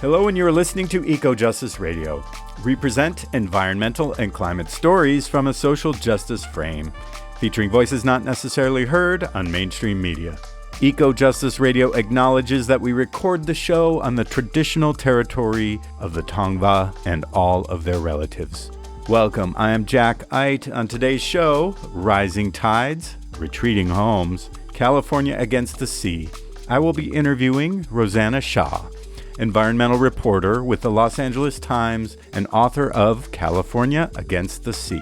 Hello, and you're listening to Eco Justice Radio. We present environmental and climate stories from a social justice frame, featuring voices not necessarily heard on mainstream media. Eco Justice Radio acknowledges that we record the show on the traditional territory of the Tongva and all of their relatives. Welcome, I am Jack Eit. On today's show, rising tides, retreating homes, California against the sea. I will be interviewing Rosanna Xia, environmental reporter with the Los Angeles Times and author of California Against the Sea.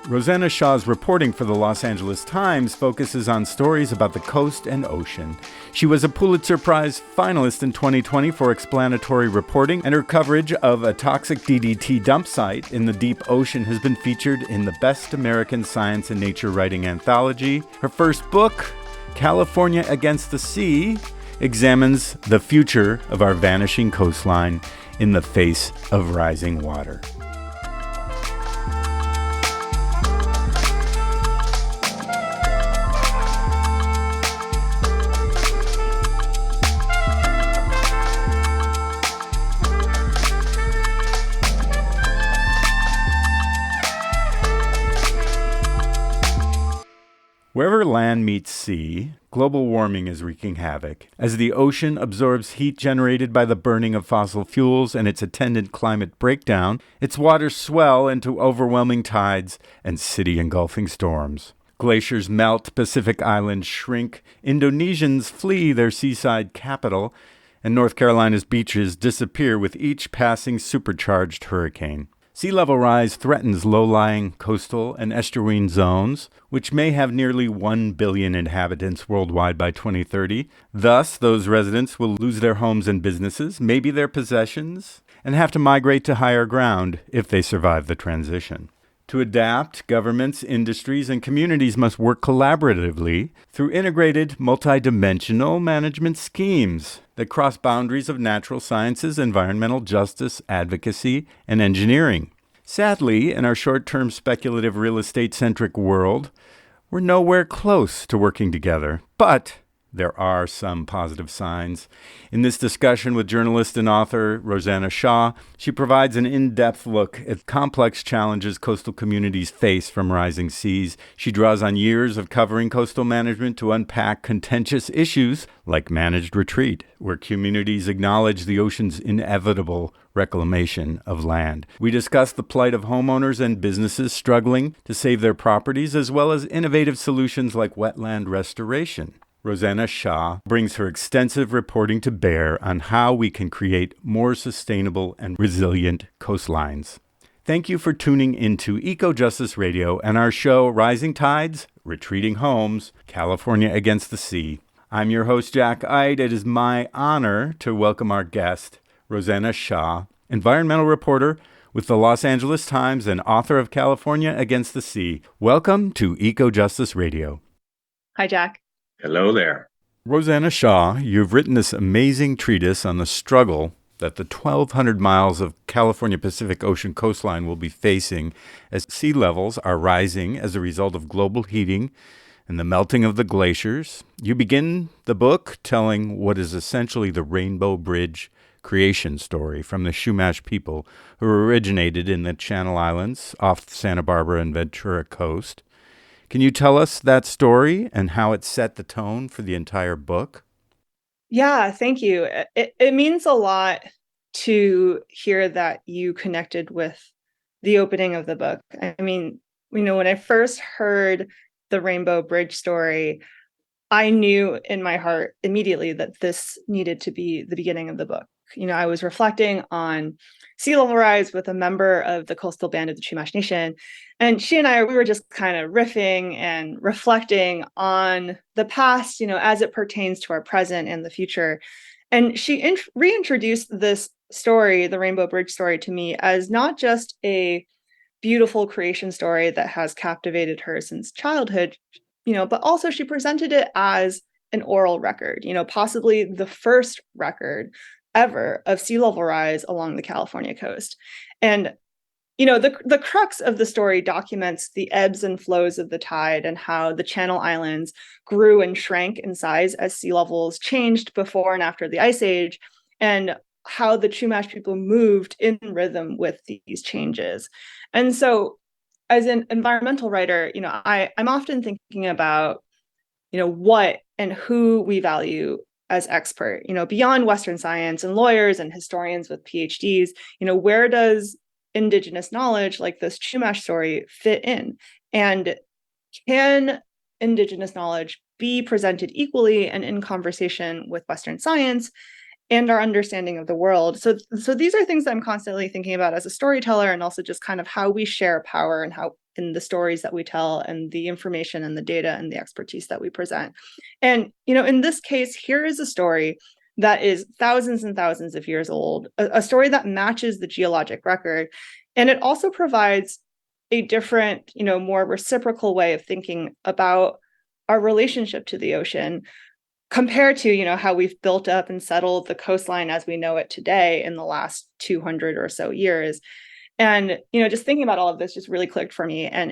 Rosanna Xia's reporting for the Los Angeles Times focuses on stories about the coast and ocean. She was a Pulitzer Prize finalist in 2020 for explanatory reporting, and her coverage of a toxic DDT dump site in the deep ocean has been featured in the Best American Science and Nature Writing Anthology. Her first book, California Against the Sea, examines the future of our vanishing coastline in the face of rising water. Wherever land meets sea, global warming is wreaking havoc. As the ocean absorbs heat generated by the burning of fossil fuels and its attendant climate breakdown, its waters swell into overwhelming tides and city-engulfing storms. Glaciers melt, Pacific islands shrink, Indonesians flee their seaside capital, and North Carolina's beaches disappear with each passing supercharged hurricane. Sea level rise threatens low-lying coastal and estuarine zones, which may have nearly 1 billion inhabitants worldwide by 2030. Thus, those residents will lose their homes and businesses, maybe their possessions, and have to migrate to higher ground if they survive the transition. To adapt, governments, industries, and communities must work collaboratively through integrated, multidimensional management schemes that cross boundaries of natural sciences, environmental justice, advocacy, and engineering. Sadly, in our short-term speculative real estate-centric world, we're nowhere close to working together. But there are some positive signs. In this discussion with journalist and author Rosanna Xia, she provides an in-depth look at complex challenges coastal communities face from rising seas. She draws on years of covering coastal management to unpack contentious issues like managed retreat, where communities acknowledge the ocean's inevitable reclamation of land. We discuss the plight of homeowners and businesses struggling to save their properties, as well as innovative solutions like wetland restoration. Rosanna Xia brings her extensive reporting to bear on how we can create more sustainable and resilient coastlines. Thank you for tuning into Eco Justice Radio and our show, Rising Tides, Retreating Homes, California Against the Sea. I'm your host, Jack Eit. It is my honor to welcome our guest, Rosanna Xia, environmental reporter with the Los Angeles Times and author of California Against the Sea. Welcome to Eco Justice Radio. Hi, Jack. Hello there. Rosanna Xia, you've written this amazing treatise on the struggle that the 1,200 miles of California Pacific Ocean coastline will be facing as sea levels are rising as a result of global heating and the melting of the glaciers. You begin the book telling what is essentially the Rainbow Bridge creation story from the Chumash people who originated in the Channel Islands off the Santa Barbara and Ventura coast. Can you tell us that story and how it set the tone for the entire book? Yeah, thank you. It means a lot to hear that you connected with the opening of the book. I mean, when I first heard the Rainbow Bridge story, I knew in my heart immediately that this needed to be the beginning of the book. I was reflecting on sea level rise with a member of the coastal band of the Chumash Nation. And she and we were just kind of riffing and reflecting on the past, as it pertains to our present and the future. And she reintroduced this story, the Rainbow Bridge story, to me as not just a beautiful creation story that has captivated her since childhood, but also she presented it as an oral record, possibly the first record ever of sea level rise along the California coast. And the crux of the story documents the ebbs and flows of the tide and how the Channel Islands grew and shrank in size as sea levels changed before and after the Ice Age, and how the Chumash people moved in rhythm with these changes. And so as an environmental writer, I'm often thinking about, what and who we value as expert, beyond Western science and lawyers and historians with PhDs, where does Indigenous knowledge like this Chumash story fit in? And can Indigenous knowledge be presented equally and in conversation with Western science and our understanding of the world? So these are things that I'm constantly thinking about as a storyteller, and also just kind of how we share power and how in the stories that we tell and the information and the data and the expertise that we present. And, in this case, here is a story that is thousands and thousands of years old, a story that matches the geologic record. And it also provides a different, more reciprocal way of thinking about our relationship to the ocean compared to, how we've built up and settled the coastline as we know it today in the last 200 or so years. And, just thinking about all of this just really clicked for me. And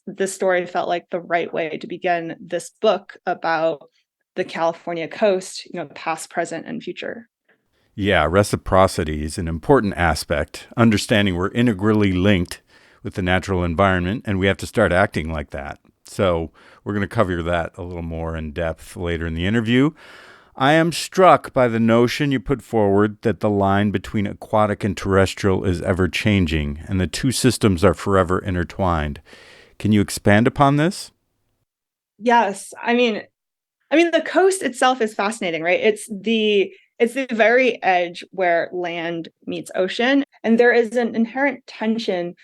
this story felt like the right way to begin this book about the California coast, past, present, and future. Yeah, reciprocity is an important aspect. Understanding we're integrally linked with the natural environment, and we have to start acting like that. So we're going to cover that a little more in depth later in the interview. I am struck by the notion you put forward that the line between aquatic and terrestrial is ever changing, and the two systems are forever intertwined. Can you expand upon this? Yes. I mean, the coast itself is fascinating, right? It's the very edge where land meets ocean, and there is an inherent tension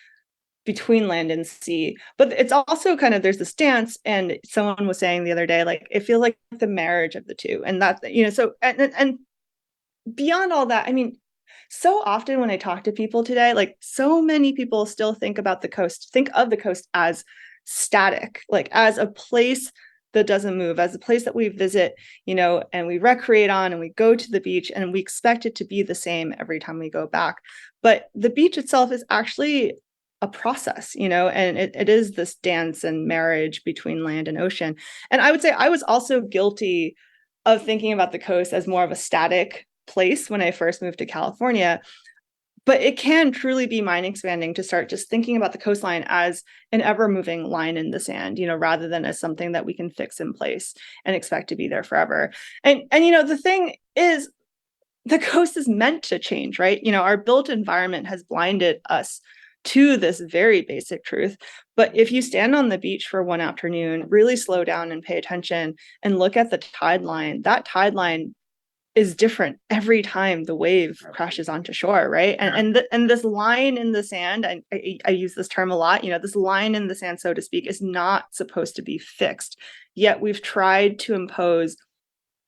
between land and sea. But it's also kind of, there's this dance, and someone was saying the other day, like, it feels like the marriage of the two. And that, so, and beyond all that, so often when I talk to people today, like, so many people still think of the coast as static, like as a place that doesn't move, as a place that we visit, and we recreate on, and we go to the beach, and we expect it to be the same every time we go back. But the beach itself is actually a process, and it is this dance and marriage between land and ocean. And I would say I was also guilty of thinking about the coast as more of a static place when I first moved to California. But it can truly be mind expanding to start just thinking about the coastline as an ever moving line in the sand, rather than as something that we can fix in place and expect to be there forever. And the thing is, the coast is meant to change, right? Our built environment has blinded us to this very basic truth. But if you stand on the beach for one afternoon, really slow down and pay attention and look at the tide line, that tide line is different every time the wave crashes onto shore, right? And this line in the sand, and I use this term a lot, this line in the sand, so to speak, is not supposed to be fixed. Yet we've tried to impose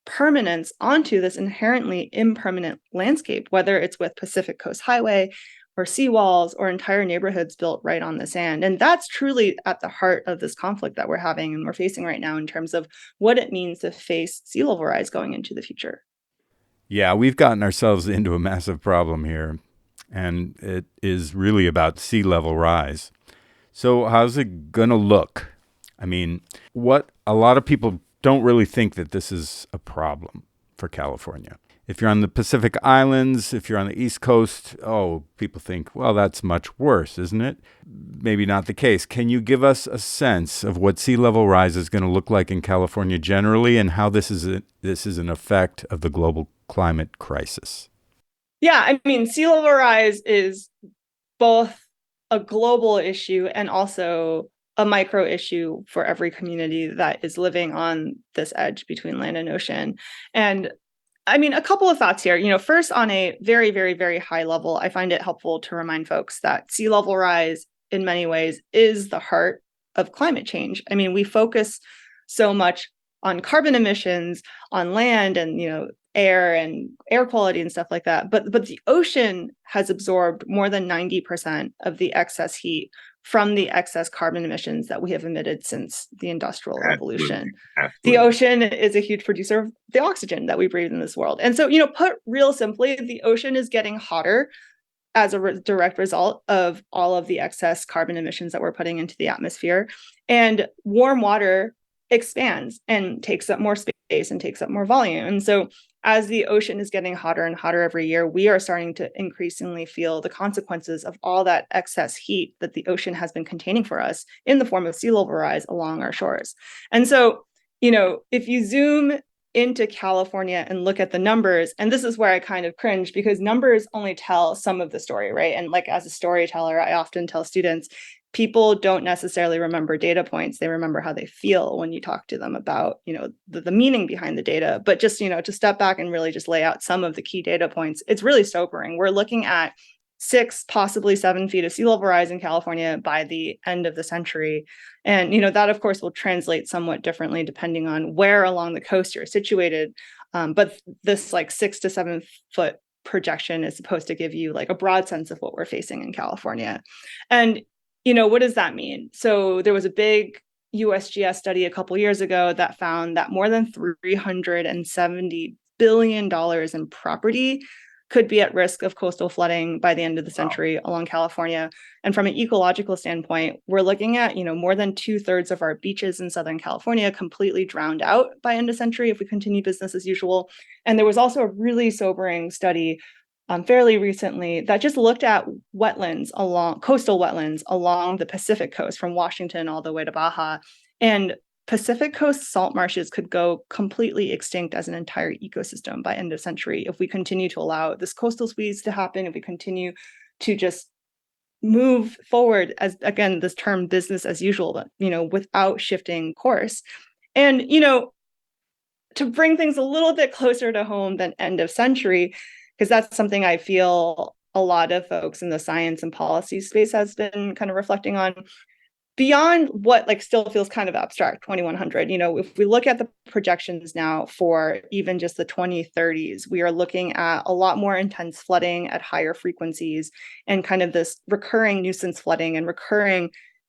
permanence onto this inherently impermanent landscape, whether it's with Pacific Coast Highway or seawalls or entire neighborhoods built right on the sand. And that's truly at the heart of this conflict that we're having and we're facing right now in terms of what it means to face sea level rise going into the future. Yeah, we've gotten ourselves into a massive problem here, and it is really about sea level rise. So how's it going to look? What a lot of people don't really think that this is a problem for California. If you're on the Pacific Islands, if you're on the East Coast, people think, well, that's much worse, isn't it? Maybe not the case. Can you give us a sense of what sea level rise is going to look like in California generally, and how this is an effect of the global climate crisis? Yeah, sea level rise is both a global issue and also a micro issue for every community that is living on this edge between land and ocean. And a couple of thoughts here. First, on a very, very, very high level, I find it helpful to remind folks that sea level rise in many ways is the heart of climate change. We focus so much on carbon emissions, on land and, air and air quality and stuff like that. But the ocean has absorbed more than 90% of the excess heat from the excess carbon emissions that we have emitted since the Industrial Revolution. Absolutely. The ocean is a huge producer of the oxygen that we breathe in this world. And so, put real simply, the ocean is getting hotter as a direct result of all of the excess carbon emissions that we're putting into the atmosphere. And warm water expands and takes up more space and takes up more volume. And so as the ocean is getting hotter and hotter every year, we are starting to increasingly feel the consequences of all that excess heat that the ocean has been containing for us in the form of sea level rise along our shores. And so, if you zoom into California and look at the numbers, and this is where I kind of cringe because numbers only tell some of the story, right? And like as a storyteller, I often tell students, people don't necessarily remember data points. They remember how they feel when you talk to them about, the meaning behind the data. But just, to step back and really just lay out some of the key data points, it's really sobering. We're looking at 6, possibly 7 feet of sea level rise in California by the end of the century. And, that of course will translate somewhat differently depending on where along the coast you're situated. But this like 6 to 7 foot projection is supposed to give you like a broad sense of what we're facing in California. And, what does that mean? So there was a big USGS study a couple years ago that found that more than $370 billion in property could be at risk of coastal flooding by the end of the century along California. And from an ecological standpoint, we're looking at, more than 2/3 of our beaches in Southern California completely drowned out by end of century if we continue business as usual. And there was also a really sobering study fairly recently that just looked at coastal wetlands along the Pacific coast from Washington all the way to Baja. And Pacific coast salt marshes could go completely extinct as an entire ecosystem by end of century if we continue to allow this coastal squeeze to happen, if we continue to just move forward as, again, this term business as usual, but, without shifting course. And, to bring things a little bit closer to home than end of century, because that's something I feel a lot of folks in the science and policy space has been kind of reflecting on. Beyond what still feels kind of abstract, 2100, if we look at the projections now for even just the 2030s, we are looking at a lot more intense flooding at higher frequencies and kind of this recurring nuisance flooding and recurring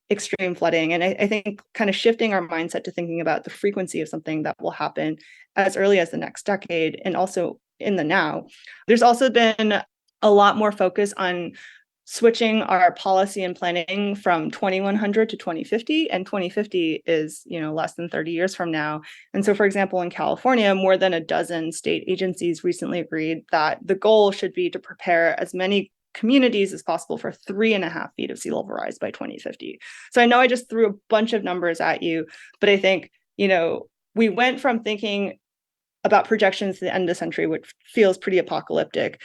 extreme flooding. And I think kind of shifting our mindset to thinking about the frequency of something that will happen as early as the next decade and also in the now. There's also been a lot more focus on switching our policy and planning from 2100 to 2050, and 2050 is, less than 30 years from now. And so, for example, in California, more than a dozen state agencies recently agreed that the goal should be to prepare as many communities as possible for 3.5 feet of sea level rise by 2050. So I know I just threw a bunch of numbers at you, but I think, we went from thinking about projections to the end of the century, which feels pretty apocalyptic.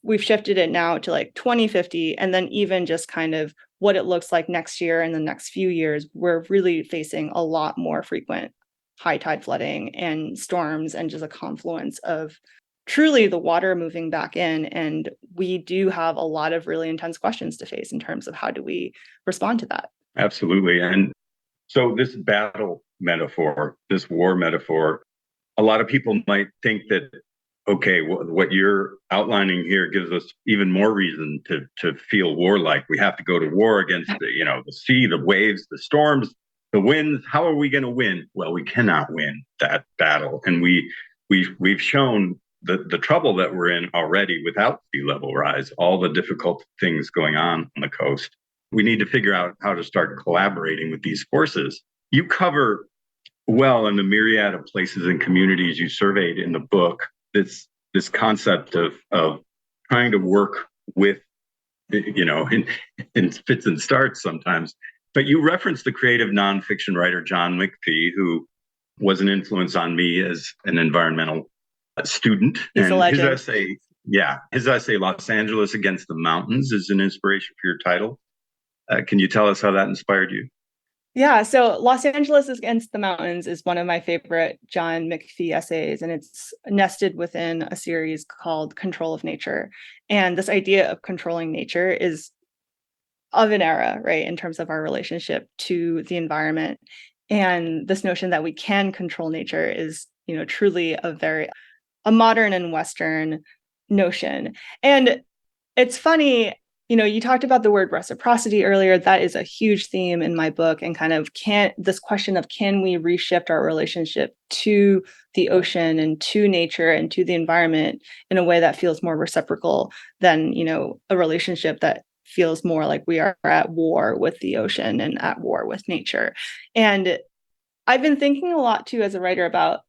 We've shifted it now to 2050, and then even just kind of what it looks like next year and the next few years, we're really facing a lot more frequent high tide flooding and storms and just a confluence of truly the water moving back in. And we do have a lot of really intense questions to face in terms of how do we respond to that. Absolutely. And so this battle metaphor, this war metaphor, a lot of people might think that, okay, what you're outlining here gives us even more reason to feel warlike. We have to go to war against the sea, the waves, the storms, the winds. How are we going to win? Well, we cannot win that battle, and we've shown the trouble that we're in already without sea level rise. All the difficult things going on the coast. We need to figure out how to start collaborating with these forces. You cover well in the myriad of places and communities you surveyed in the book this concept of trying to work with, in fits and starts sometimes. But you referenced the creative nonfiction writer John McPhee, who was an influence on me as an environmental student. He's a legend. His essay Los Angeles Against the Mountains is an inspiration for your title. Can you tell us how that inspired you? Yeah, so Los Angeles Against the Mountains is one of my favorite John McPhee essays, and it's nested within a series called Control of Nature. And this idea of controlling nature is of an era, right, in terms of our relationship to the environment. And this notion that we can control nature is, truly a modern and Western notion. And it's funny, you talked about the word reciprocity earlier. That is a huge theme in my book, and kind of this question of can we reshift our relationship to the ocean and to nature and to the environment in a way that feels more reciprocal than, a relationship that feels more like we are at war with the ocean and at war with nature. And I've been thinking a lot too as a writer about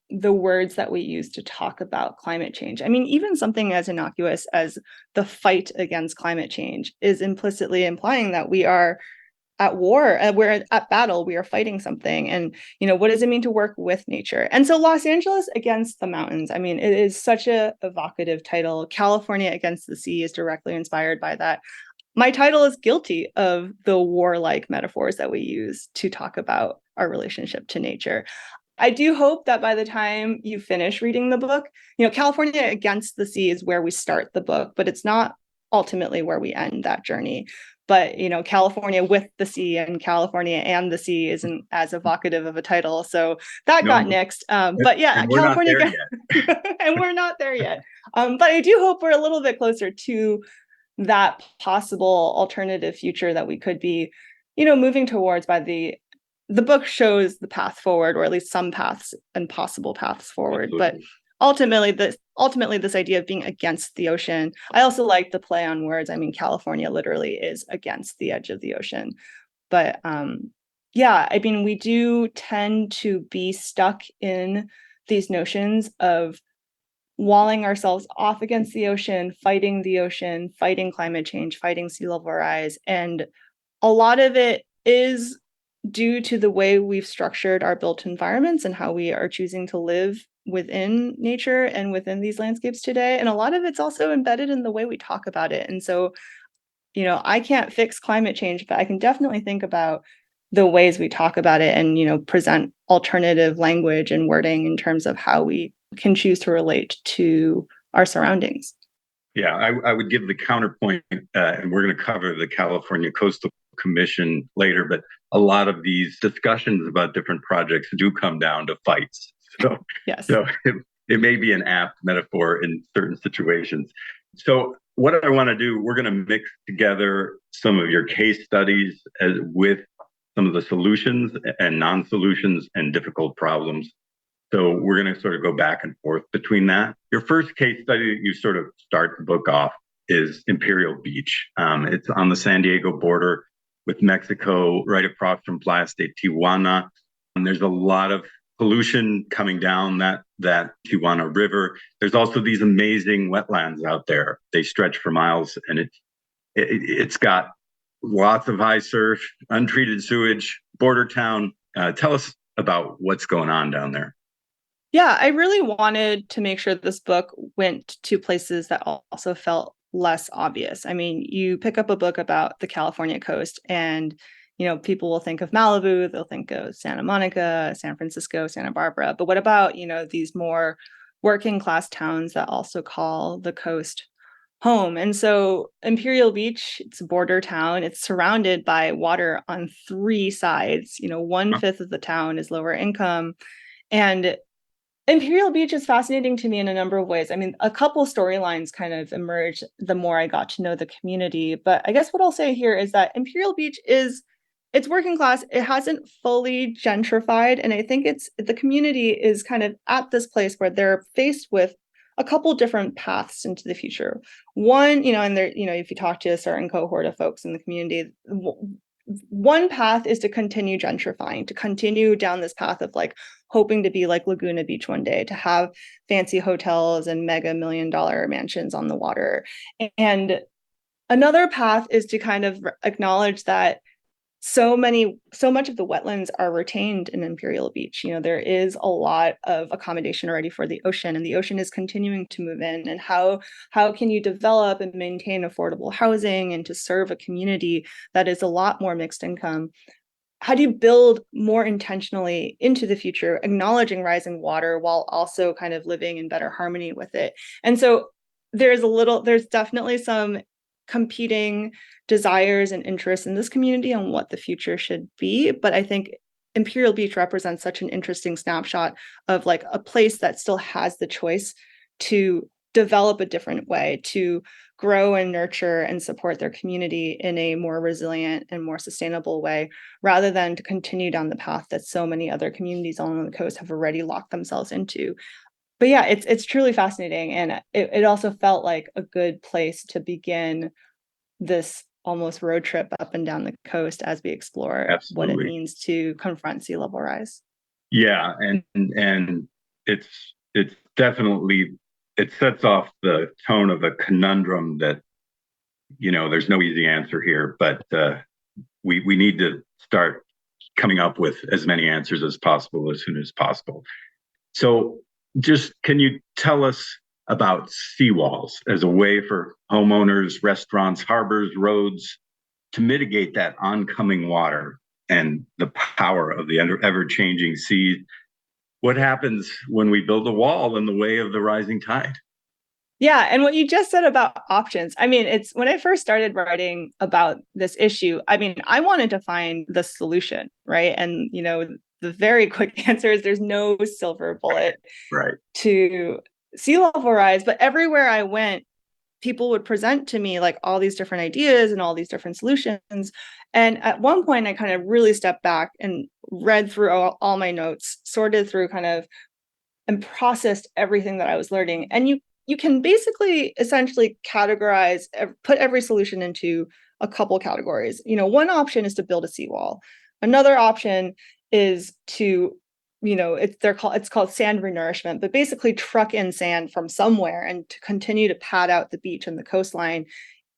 the words that we use to talk about climate change. I mean, even something as innocuous as the fight against climate change is implicitly implying that we are at war, we're at battle, we are fighting something. And, what does it mean to work with nature? And so Los Angeles against the mountains, I mean, it is such a evocative title. California against the sea is directly inspired by that. My title is guilty of the warlike metaphors that we use to talk about our relationship to nature. I do hope that by the time you finish reading the book, California against the sea is where we start the book, but it's not ultimately where we end that journey. But, California with the sea and California and the sea isn't as evocative of a title. So that got nixed. But yeah, California, and we're not there yet. But I do hope we're a little bit closer to that possible alternative future that we could be, moving towards by the book shows the path forward, or at least some paths and possible paths forward. Absolutely. But ultimately this idea of being against the ocean. I also like the play on words. I mean, California literally is against the edge of the ocean. But yeah, I mean, we do tend to be stuck in these notions of walling ourselves off against the ocean, fighting climate change, fighting sea level rise. And a lot of it is due to the way we've structured our built environments and how we are choosing to live within nature and within these landscapes today. And a lot of it's also embedded in the way we talk about it. And so, I can't fix climate change, but I can definitely think about the ways we talk about it and, present alternative language and wording in terms of how we can choose to relate to our surroundings. Yeah, I would give the counterpoint, and we're going to cover the California Coastal Commission later, but a lot of these discussions about different projects do come down to fights. So, yes. So it may be an apt metaphor in certain situations. So what I want to do, we're going to mix together some of your case studies with some of the solutions and non-solutions and difficult problems. So we're going to sort of go back and forth between that. Your first case study that you sort of start the book off is Imperial Beach. It's on the San Diego border with Mexico, right across from Playa de Tijuana. And there's a lot of pollution coming down that Tijuana River. There's also these amazing wetlands out there. They stretch for miles, and it's got lots of high surf, untreated sewage, border town. Tell us about what's going on down there. Yeah, I really wanted to make sure this book went to places that also felt less obvious. I mean, you pick up a book about the California coast and, people will think of Malibu, they'll think of Santa Monica, San Francisco, Santa Barbara. But what about, these more working class towns that also call the coast home? And so Imperial Beach, it's a border town. It's surrounded by water on three sides. 1/5 of the town is lower income. And Imperial Beach is fascinating to me in a number of ways. I mean, a couple storylines kind of emerged the more I got to know the community. But I guess what I'll say here is that Imperial Beach it's working class. It hasn't fully gentrified. And I think the community is kind of at this place where they're faced with a couple different paths into the future. One, and there, if you talk to a certain cohort of folks in the community, one path is to continue gentrifying, to continue down this path of like hoping to be like Laguna Beach one day, to have fancy hotels and mega $1 million mansions on the water. And another path is to kind of acknowledge that so much of the wetlands are retained in Imperial Beach. There is a lot of accommodation already for the ocean, and the ocean is continuing to move in. And how can you develop and maintain affordable housing and to serve a community that is a lot more mixed income? How do you build more intentionally into the future, acknowledging rising water while also kind of living in better harmony with it? And so there's definitely some competing desires and interests in this community on what the future should be. But I think Imperial Beach represents such an interesting snapshot of like a place that still has the choice to develop a different way, to grow and nurture and support their community in a more resilient and more sustainable way, rather than to continue down the path that so many other communities along the coast have already locked themselves into. But yeah, it's truly fascinating. And it also felt like a good place to begin this almost road trip up and down the coast as we explore Absolutely. what it means to confront sea level rise. Yeah, and it's definitely, it sets off the tone of a conundrum that, there's no easy answer here, but we need to start coming up with as many answers as possible as soon as possible. So just can you tell us about seawalls as a way for homeowners, restaurants, harbors, roads to mitigate that oncoming water and the power of the ever-changing sea? What happens when we build a wall in the way of the rising tide? Yeah. And what you just said about options, I mean, it's when I first started writing about this issue, I mean, I wanted to find the solution, right? And, the very quick answer is there's no silver bullet to sea level rise. But everywhere I went, people would present to me like all these different ideas and all these different solutions. And at one point, I kind of really stepped back and read through all my notes, sorted through and processed everything that I was learning. And you can basically essentially put every solution into a couple categories. One option is to build a seawall. Another option is to, it's called sand renourishment, but basically truck in sand from somewhere and to continue to pad out the beach and the coastline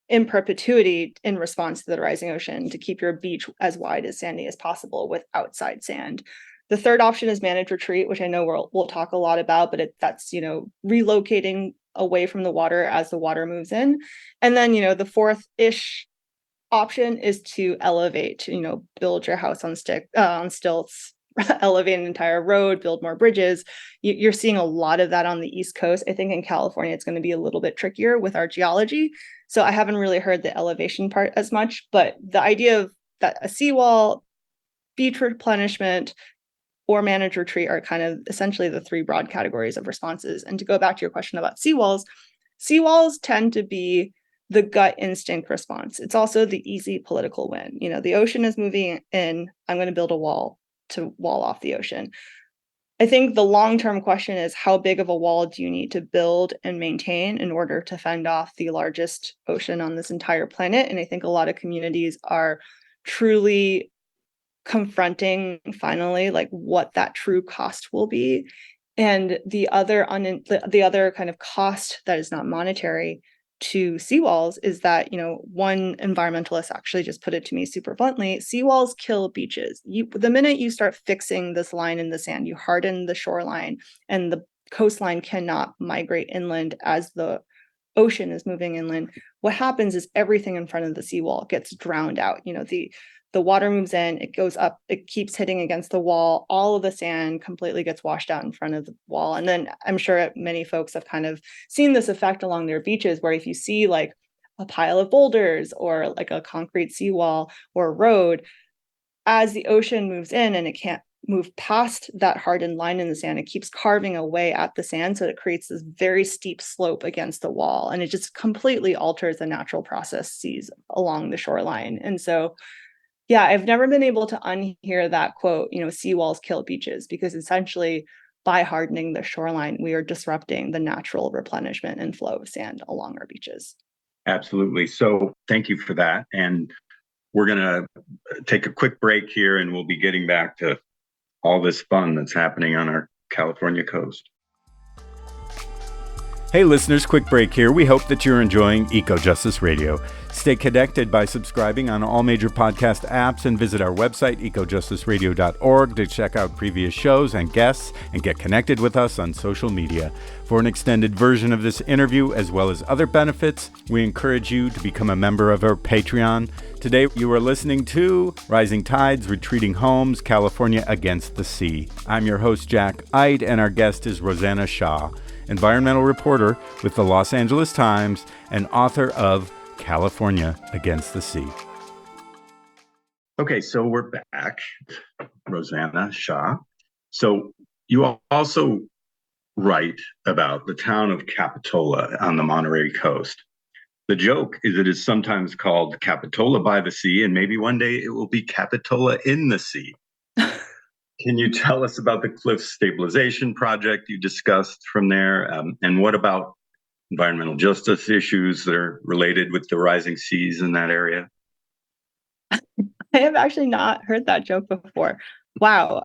in perpetuity in response to the rising ocean to keep your beach as wide as sandy as possible with outside sand. The third option is managed retreat, which I know we'll talk a lot about, but that's, relocating away from the water as the water moves in. And then, the fourth-ish option is to elevate, build your house on stilts, elevate an entire road, build more bridges. You're seeing a lot of that on the East Coast. I think in California, it's going to be a little bit trickier with our geology. So I haven't really heard the elevation part as much, but the idea of that a seawall, beach replenishment, or managed retreat are kind of essentially the three broad categories of responses. And to go back to your question about seawalls tend to be the gut instinct response. It's also the easy political win. The ocean is moving in, I'm going to build a wall to wall off the ocean. I think the long-term question is how big of a wall do you need to build and maintain in order to fend off the largest ocean on this entire planet? And I think a lot of communities are truly confronting finally like what that true cost will be. And the other kind of cost that is not monetary to seawalls is that, one environmentalist actually just put it to me super bluntly: seawalls kill beaches. The minute you start fixing this line in the sand, you harden the shoreline, and the coastline cannot migrate inland as the ocean is moving inland. What happens is everything in front of the seawall gets drowned out. The water moves in, it goes up, it keeps hitting against the wall. All of the sand completely gets washed out in front of the wall. And then I'm sure many folks have kind of seen this effect along their beaches, where if you see like a pile of boulders or like a concrete seawall or a road, as the ocean moves in and it can't move past that hardened line in the sand, it keeps carving away at the sand. So it creates this very steep slope against the wall. And it just completely alters the natural processes along the shoreline. And so yeah, I've never been able to unhear that quote, seawalls kill beaches, because essentially by hardening the shoreline, we are disrupting the natural replenishment and flow of sand along our beaches. Absolutely. So thank you for that. And we're going to take a quick break here, and we'll be getting back to all this fun that's happening on our California coast. Hey listeners, quick break here. We hope that you're enjoying Eco Justice Radio. Stay connected by subscribing on all major podcast apps and visit our website, ecojusticeradio.org, to check out previous shows and guests and get connected with us on social media. For an extended version of this interview, as well as other benefits, we encourage you to become a member of our Patreon. Today, you are listening to Rising Tides, Retreating Homes, California Against the Sea. I'm your host, Jack Ide, and our guest is Rosanna Xia, environmental reporter with the Los Angeles Times and author of California Against the Sea. Okay, so we're back, Rosanna Xia. So you also write about the town of Capitola on the Monterey coast. The joke is it is sometimes called Capitola by the sea, and maybe one day it will be Capitola in the sea. Can you tell us about the cliff stabilization project you discussed from there? And what about environmental justice issues that are related with the rising seas in that area? I have actually not heard that joke before. Wow.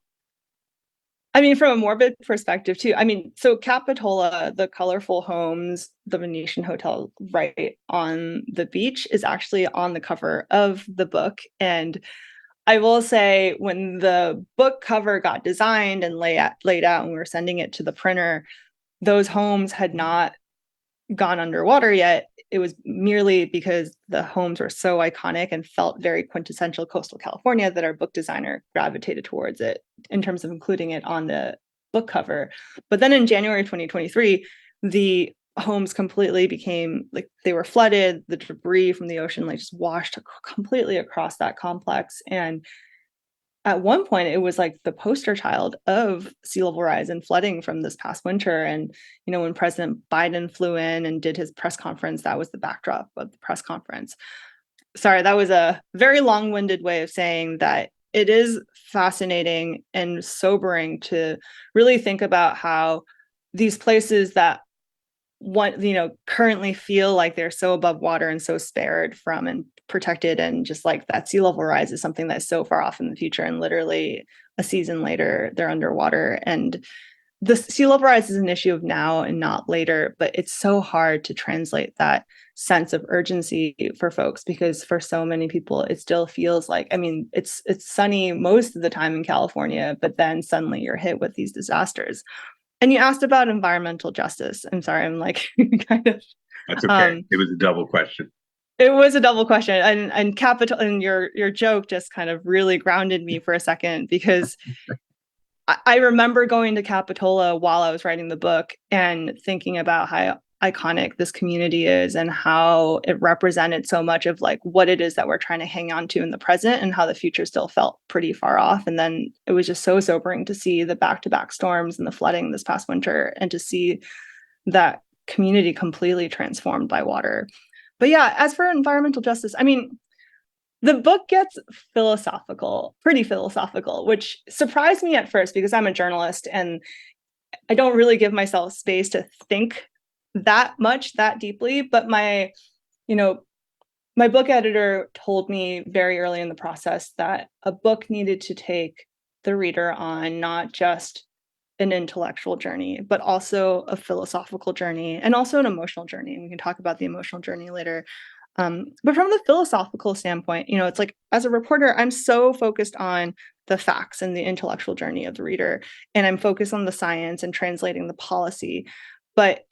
I mean, from a morbid perspective too. I mean, so Capitola, the colorful homes, the Venetian hotel right on the beach, is actually on the cover of the book. And I will say, when the book cover got designed and laid out and we were sending it to the printer, those homes had not gone underwater yet. It was merely because the homes were so iconic and felt very quintessential coastal California that our book designer gravitated towards it in terms of including it on the book cover. But then in January 2023, the homes completely became like, they were flooded. The debris from the ocean like just washed completely across that complex. And at one point it was like the poster child of sea level rise and flooding from this past winter. And when President Biden flew in and did his press conference, that was the backdrop of the press conference. Sorry, that was a very long-winded way of saying that it is fascinating and sobering to really think about how these places that currently feel like they're so above water and so spared from and protected, and just like that sea level rise is something that's so far off in the future, and literally a season later they're underwater. And the sea level rise is an issue of now and not later, but it's so hard to translate that sense of urgency for folks, because for so many people it still feels like, I mean, it's sunny most of the time in California, but then suddenly you're hit with these disasters. And you asked about environmental justice. I'm sorry, I'm like kind of. That's okay. It was a double question. It was a double question, and capital, and your joke just kind of really grounded me for a second, because I remember going to Capitola while I was writing the book and thinking about how iconic this community is and how it represented so much of like what it is that we're trying to hang on to in the present, and how the future still felt pretty far off. And then it was just so sobering to see the back-to-back storms and the flooding this past winter, and to see that community completely transformed by water. But yeah, as for environmental justice, I mean, the book gets pretty philosophical, which surprised me at first because I'm a journalist and I don't really give myself space to think that deeply. But my book editor told me very early in the process that a book needed to take the reader on not just an intellectual journey, but also a philosophical journey and also an emotional journey. And we can talk about the emotional journey later. But from the philosophical standpoint, it's like, as a reporter, I'm so focused on the facts and the intellectual journey of the reader, and I'm focused on the science and translating the policy. But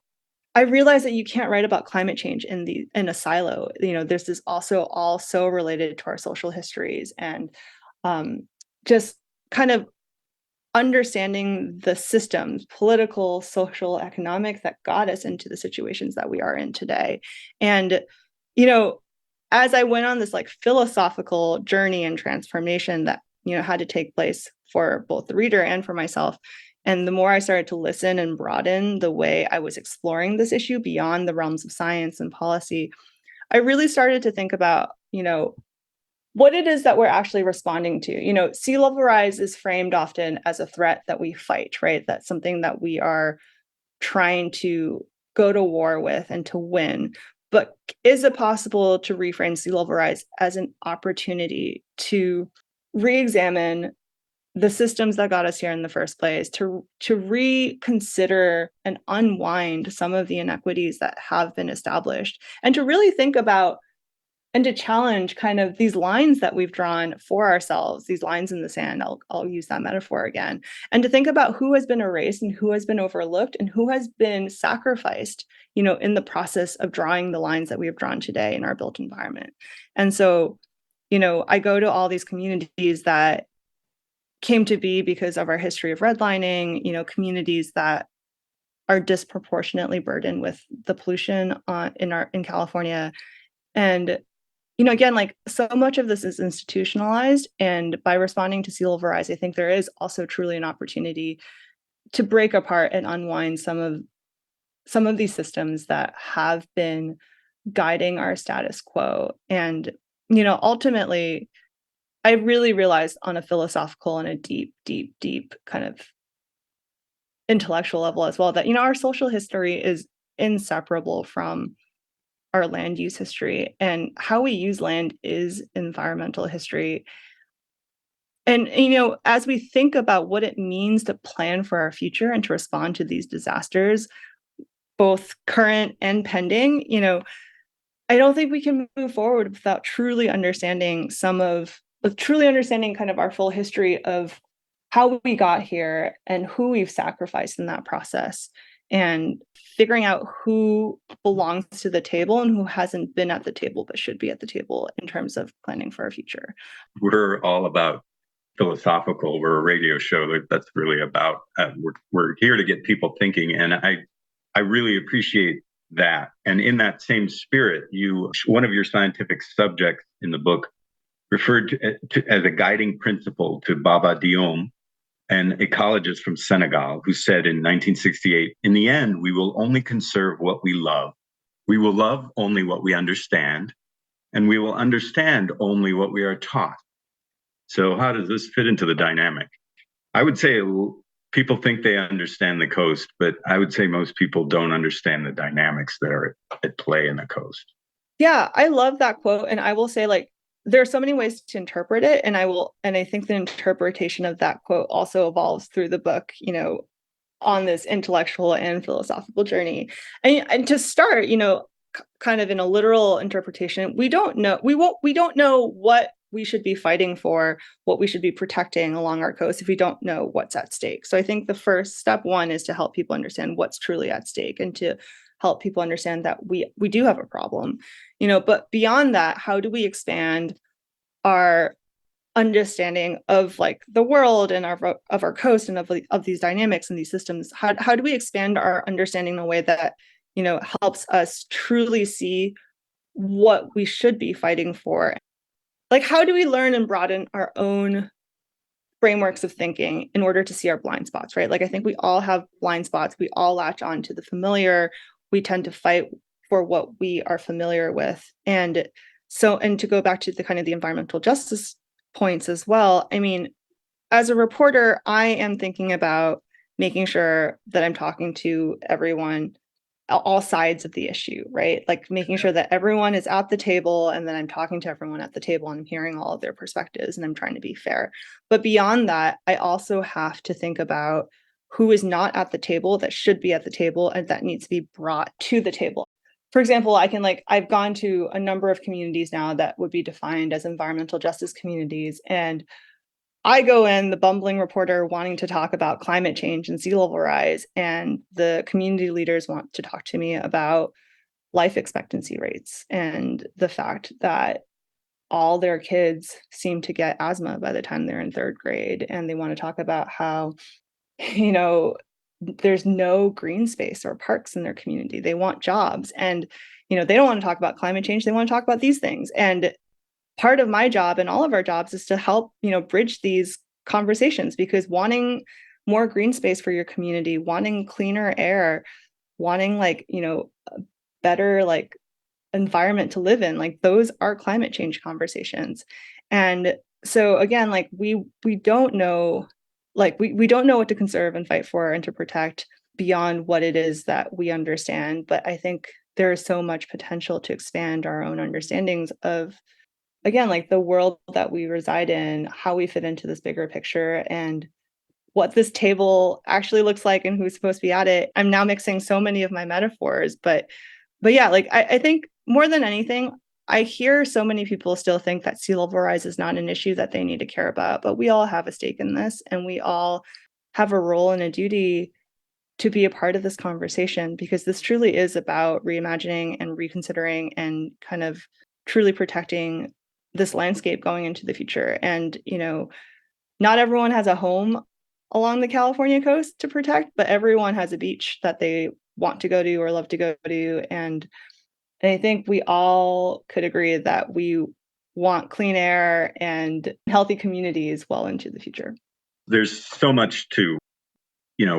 I realize that you can't write about climate change in a silo. This is also all so related to our social histories, and just kind of understanding the systems, political, social, economic, that got us into the situations that we are in today. And as I went on this like philosophical journey and transformation that had to take place for both the reader and for myself, and the more I started to listen and broaden the way I was exploring this issue beyond the realms of science and policy, I really started to think about what it is that we're actually responding to. Sea level rise is framed often as a threat that we fight, right? That's something that we are trying to go to war with and to win. But is it possible to reframe sea level rise as an opportunity to re-examine the systems that got us here in the first place, to reconsider and unwind some of the inequities that have been established, and to really think about and to challenge kind of these lines that we've drawn for ourselves, these lines in the sand, I'll use that metaphor again, and to think about who has been erased and who has been overlooked and who has been sacrificed, in the process of drawing the lines that we have drawn today in our built environment. And so, I go to all these communities that came to be because of our history of redlining, communities that are disproportionately burdened with the pollution in California. And again, like, so much of this is institutionalized, and by responding to sea level rise, I think there is also truly an opportunity to break apart and unwind some of these systems that have been guiding our status quo. And ultimately, I really realized on a philosophical and a deep, deep, deep kind of intellectual level as well that our social history is inseparable from our land use history, and how we use land is environmental history. And, as we think about what it means to plan for our future and to respond to these disasters, both current and pending, I don't think we can move forward without truly understanding kind of our full history of how we got here and who we've sacrificed in that process, and figuring out who belongs to the table and who hasn't been at the table but should be at the table in terms of planning for our future. We're all about philosophical. We're a radio show that's really about, we're here to get people thinking. And I really appreciate that. And in that same spirit, one of your scientific subjects in the book referred to as a guiding principle to Baba Diom, an ecologist from Senegal, who said in 1968, "In the end, we will only conserve what we love. We will love only what we understand, and we will understand only what we are taught." So how does this fit into the dynamic? I would say people think they understand the coast, but I would say most people don't understand the dynamics that are at play in the coast. Yeah, I love that quote. And I will say, there are so many ways to interpret it. And I think the interpretation of that quote also evolves through the book, on this intellectual and philosophical journey. And to start, kind of in a literal interpretation, we don't know what we should be fighting for, what we should be protecting along our coast if we don't know what's at stake. So I think the first step one is to help people understand what's truly at stake, and to help people understand that we do have a problem, but beyond that, how do we expand our understanding of the world and of our coast and of these dynamics and these systems? How do we expand our understanding in a way that helps us truly see what we should be fighting for? How do we learn and broaden our own frameworks of thinking in order to see our blind spots, right? I think we all have blind spots. We all latch on to the familiar. We tend to fight for what we are familiar with. And to go back to the kind of the environmental justice points as well, I mean, as a reporter, I am thinking about making sure that I'm talking to everyone, all sides of the issue, right? Making sure that everyone is at the table, and then I'm talking to everyone at the table and I'm hearing all of their perspectives, and I'm trying to be fair. But beyond that, I also have to think about who is not at the table that should be at the table and that needs to be brought to the table. For example, I've gone to a number of communities now that would be defined as environmental justice communities, and I go in, the bumbling reporter, wanting to talk about climate change and sea level rise, and the community leaders want to talk to me about life expectancy rates and the fact that all their kids seem to get asthma by the time they're in third grade. And they want to talk about how, there's no green space or parks in their community. They want jobs, and, they don't want to talk about climate change. They want to talk about these things. And part of my job and all of our jobs is to help, bridge these conversations, because wanting more green space for your community, wanting cleaner air, wanting a better environment to live in, those are climate change conversations. And so again, we don't know, we don't know what to conserve and fight for and to protect beyond what it is that we understand. But I think there is so much potential to expand our own understandings of, again, the world that we reside in, how we fit into this bigger picture, and what this table actually looks like and who's supposed to be at it. I'm now mixing so many of my metaphors, but yeah, I think more than anything, I hear so many people still think that sea level rise is not an issue that they need to care about, but we all have a stake in this, and we all have a role and a duty to be a part of this conversation, because this truly is about reimagining and reconsidering and kind of truly protecting this landscape going into the future. And, not everyone has a home along the California coast to protect, but everyone has a beach that they want to go to or love to go to. And I think we all could agree that we want clean air and healthy communities well into the future. There's so much to,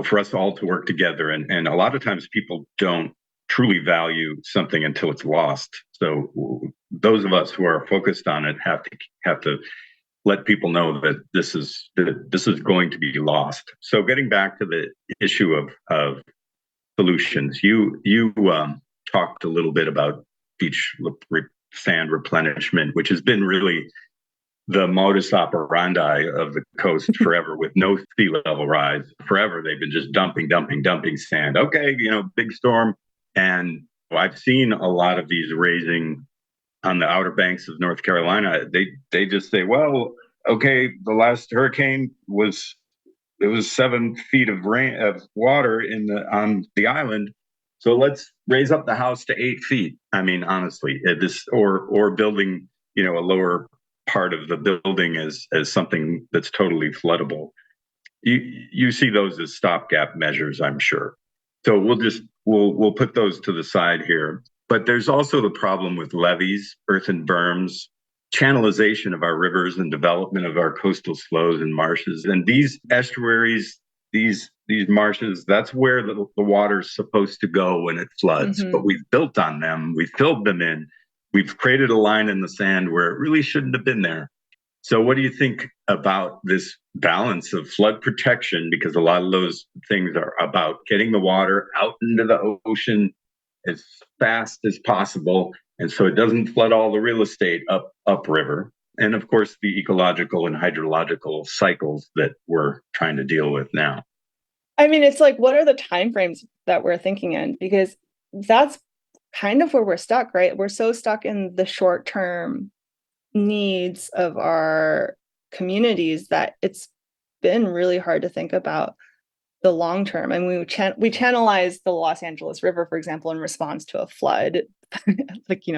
for us all to work together. And a lot of times people don't truly value something until it's lost. So those of us who are focused on it have to let people know that this is going to be lost. So getting back to the issue of solutions, you talked a little bit about beach sand replenishment, which has been really the modus operandi of the coast forever with no sea level rise. Forever, they've been just dumping sand. Okay, big storm. And I've seen a lot of these raising on the outer banks of North Carolina. They just say, well, okay, the last hurricane was 7 feet of rain of water on the island. So let's raise up the house to 8 feet. I mean, honestly, this or building, a lower part of the building as something that's totally floodable. You see those as stopgap measures, I'm sure. So we'll put those to the side here. But there's also the problem with levees, earthen berms, channelization of our rivers and development of our coastal flows and marshes. And these estuaries, these marshes, that's where the water's supposed to go when it floods. But we've built on them, we've filled them in, we've created a line in the sand where it really shouldn't have been there. So what do you think about this balance of flood protection? Because a lot of those things are about getting the water out into the ocean as fast as possible, and so it doesn't flood all the real estate upriver. And of course, the ecological and hydrological cycles that we're trying to deal with now. I mean, it's like, what are the timeframes that we're thinking in? Because that's kind of where we're stuck, right? We're so stuck in the short-term needs of our communities that it's been really hard to think about the long term. And we channelized the Los Angeles River, for example, in response to a flood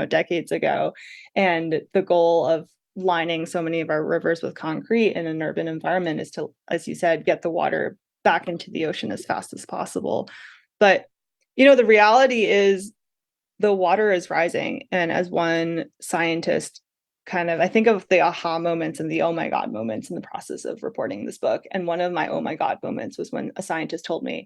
decades ago. And the goal of lining so many of our rivers with concrete in an urban environment is to, as you said, get the water back into the ocean as fast as possible. But the reality is the water is rising. And as one scientist I think of the aha moments and the oh my God moments in the process of reporting this book. And one of my oh my God moments was when a scientist told me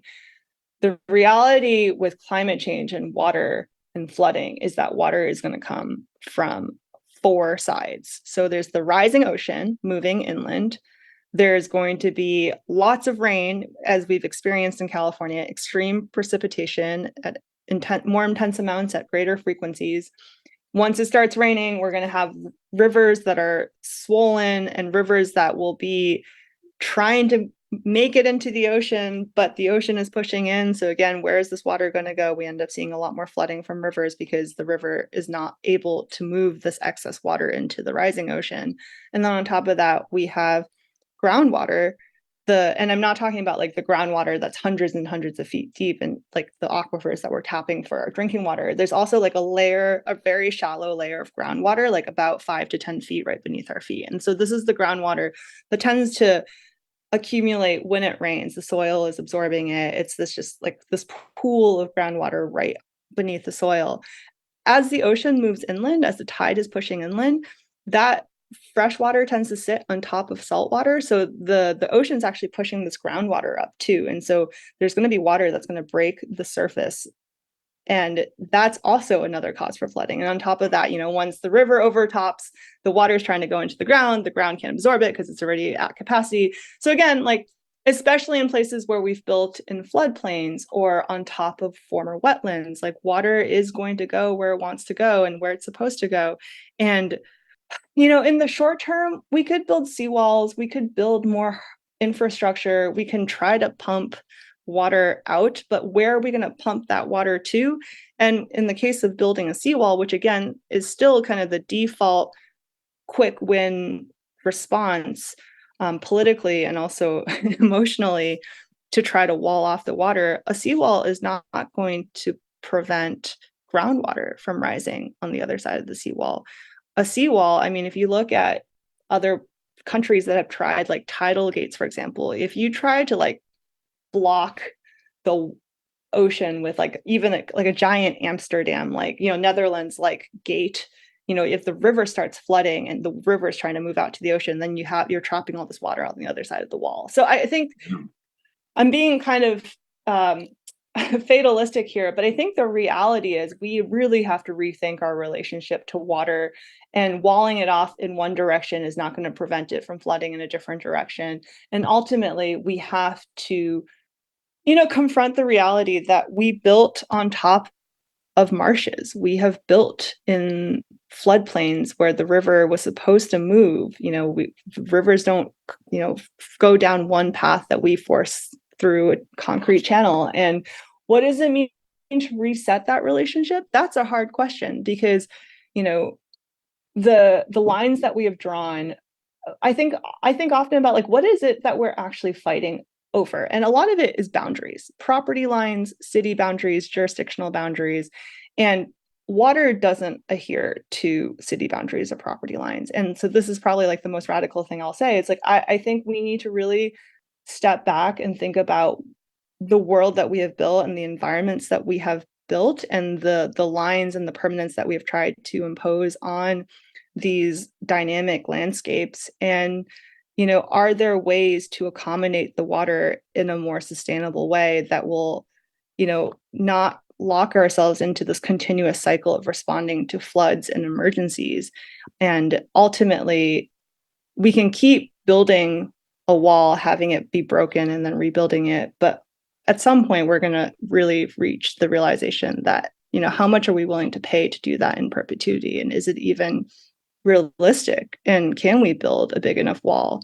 the reality with climate change and water and flooding is that water is going to come from 4 sides. So there's the rising ocean moving inland. There's going to be lots of rain, as we've experienced in California, extreme precipitation at more intense amounts at greater frequencies. Once it starts raining, we're going to have rivers that are swollen and rivers that will be trying to make it into the ocean, but the ocean is pushing in. So again, where is this water going to go? We end up seeing a lot more flooding from rivers because the river is not able to move this excess water into the rising ocean. And then on top of that, we have groundwater. And I'm not talking about like the groundwater that's hundreds and hundreds of feet deep and like the aquifers that we're tapping for our drinking water. There's also like a very shallow layer of groundwater, like about 5 to 10 feet right beneath our feet. And so this is the groundwater that tends to accumulate when it rains. The soil is absorbing it. It's this pool of groundwater right beneath the soil. As the ocean moves inland, as the tide is pushing inland, that fresh water tends to sit on top of salt water. So the ocean's actually pushing this groundwater up too. And so there's going to be water that's going to break the surface. And that's also another cause for flooding. And on top of that, once the river overtops, the water is trying to go into the ground can't absorb it because it's already at capacity. So again, especially in places where we've built in floodplains or on top of former wetlands, water is going to go where it wants to go and where it's supposed to go. And in the short term, we could build seawalls, we could build more infrastructure, we can try to pump water out, but where are we going to pump that water to? And in the case of building a seawall, which again is still kind of the default quick win response politically and also emotionally to try to wall off the water, a seawall is not going to prevent groundwater from rising on the other side of the seawall. A seawall, I mean, if you look at other countries that have tried, like tidal gates, for example, if you try to block the ocean with even a giant Amsterdam, Netherlands gate, if the river starts flooding and the river is trying to move out to the ocean, then you're trapping all this water on the other side of the wall. So I think I'm being kind of fatalistic here, but I think the reality is we really have to rethink our relationship to water, and walling it off in one direction is not going to prevent it from flooding in a different direction. And ultimately, we have to, confront the reality that we built on top of marshes. We have built in floodplains where the river was supposed to move. Rivers don't, go down one path that we force through a concrete channel. And what does it mean to reset that relationship? That's a hard question, because, the lines that we have drawn, I think often about, like, what is it that we're actually fighting over? And a lot of it is boundaries, property lines, city boundaries, jurisdictional boundaries. And water doesn't adhere to city boundaries or property lines. And so this is probably like the most radical thing I'll say. It's like, I think we need to really step back and think about the world that we have built and the environments that we have built, and the lines and the permanence that we have tried to impose on these dynamic landscapes. And are there ways to accommodate the water in a more sustainable way that will not lock ourselves into this continuous cycle of responding to floods and emergencies? And ultimately, we can keep building a wall, having it be broken, and then rebuilding it, but at some point we're going to really reach the realization that, how much are we willing to pay to do that in perpetuity? And is it even realistic? And can we build a big enough wall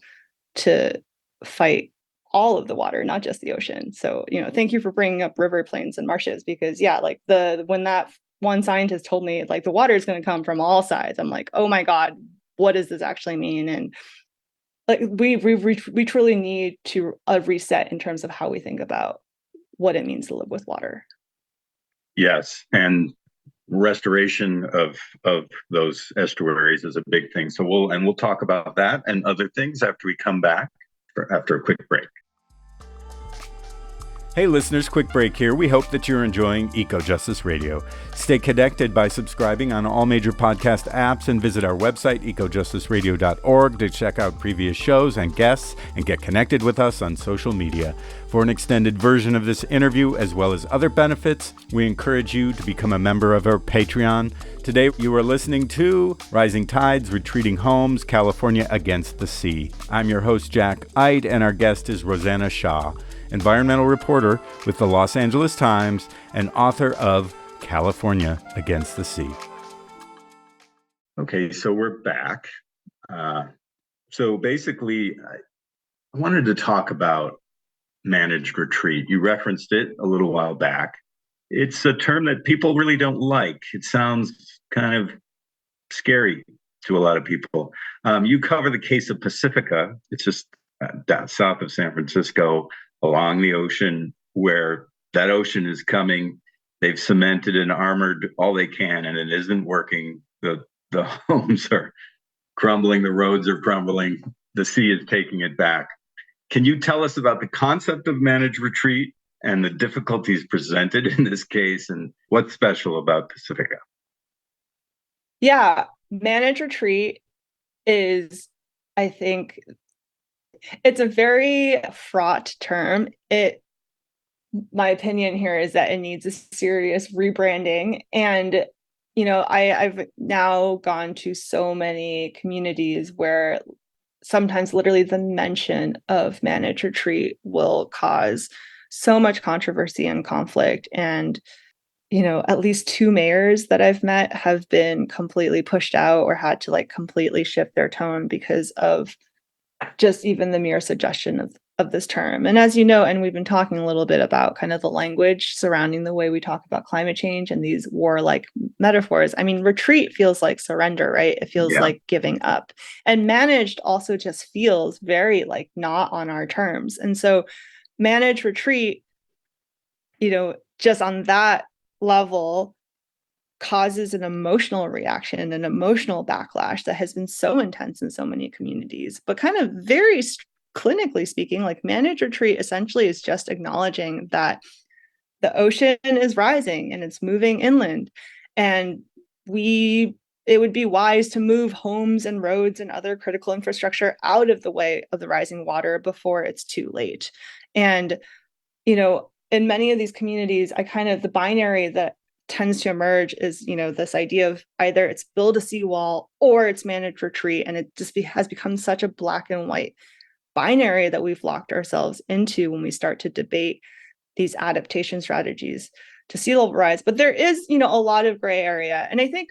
to fight all of the water, not just the ocean? So, thank you for bringing up river plains and marshes, because like when that one scientist told me, like, the water is going to come from all sides, I'm like, oh my God, what does this actually mean? And like, we truly need to reset in terms of how we think about what it means to live with water. Yes, and restoration of those estuaries is a big thing. So we'll talk about that and other things after we come back after a quick break. Hey listeners, quick break here. We hope that you're enjoying Eco Justice Radio. Stay connected by subscribing on all major podcast apps, and visit our website, ecojusticeradio.org, to check out previous shows and guests, and get connected with us on social media. For an extended version of this interview, as well as other benefits, we encourage you to become a member of our Patreon. Today, you are listening to Rising Tides, Retreating Homes, California Against the Sea. I'm your host, Jack Ide, and our guest is Rosanna Xia, environmental reporter with the Los Angeles Times and author of California Against the Sea. Okay, so we're back. So basically, I wanted to talk about managed retreat. You referenced it a little while back. It's a term that people really don't like. It sounds kind of scary to a lot of people. You cover the case of Pacifica. It's just down south of San Francisco, along the ocean, where that ocean is coming. They've cemented and armored all they can, and it isn't working. The homes are crumbling, the roads are crumbling, the sea is taking it back. Can you tell us about the concept of managed retreat and the difficulties presented in this case, and what's special about Pacifica? Yeah, managed retreat is, I think, it's a very fraught term. My opinion here is that it needs a serious rebranding. And, I've now gone to so many communities where sometimes literally the mention of managed retreat will cause so much controversy and conflict. And, at least 2 mayors that I've met have been completely pushed out or had to completely shift their tone because of just even the mere suggestion of this term. And as you know, and we've been talking a little bit about kind of the language surrounding the way we talk about climate change and these warlike metaphors. I mean, retreat feels like surrender, right? It feels like giving up. And managed also just feels very not on our terms. And so managed retreat, just on that level, causes an emotional reaction and an emotional backlash that has been so intense in so many communities. But kind of very clinically speaking, managed retreat essentially is just acknowledging that the ocean is rising and it's moving inland, and it would be wise to move homes and roads and other critical infrastructure out of the way of the rising water before it's too late. And in many of these communities, the binary that tends to emerge is, this idea of either it's build a seawall or it's managed retreat. And it just has become such a black and white binary that we've locked ourselves into when we start to debate these adaptation strategies to sea level rise. But there is, a lot of gray area. And I think,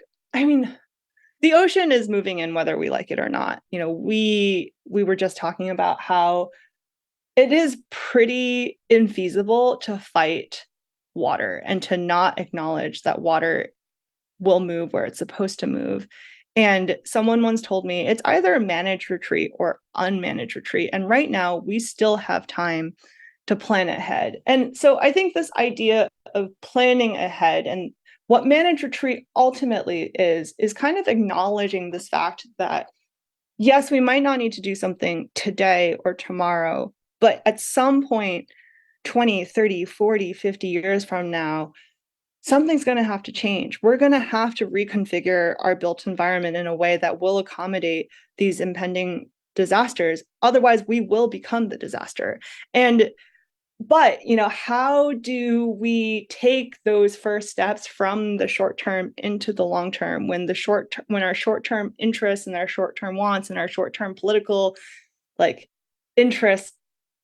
the ocean is moving in whether we like it or not. We were just talking about how it is pretty infeasible to fight water and to not acknowledge that water will move where it's supposed to move. And someone once told me it's either a managed retreat or unmanaged retreat. And right now we still have time to plan ahead. And so I think this idea of planning ahead and what managed retreat ultimately is kind of acknowledging this fact that, yes, we might not need to do something today or tomorrow, but at some point, 20, 30, 40, 50 years from now, something's going to have to change. We're going to have to reconfigure our built environment in a way that will accommodate these impending disasters. Otherwise, we will become the disaster. But how do we take those first steps from the short term into the long term when our short term interests and our short term wants and our short term political interests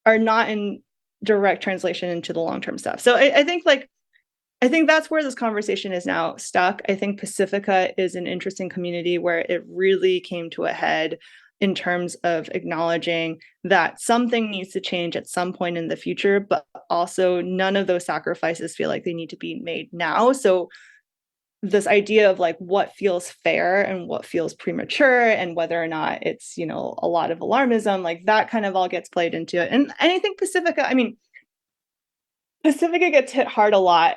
are not in direct translation into the long term stuff? So I think that's where this conversation is now stuck. I think Pacifica is an interesting community where it really came to a head in terms of acknowledging that something needs to change at some point in the future, but also none of those sacrifices feel like they need to be made now. So this idea of what feels fair and what feels premature and whether or not it's, a lot of alarmism, that kind of all gets played into it. And I think Pacifica gets hit hard a lot,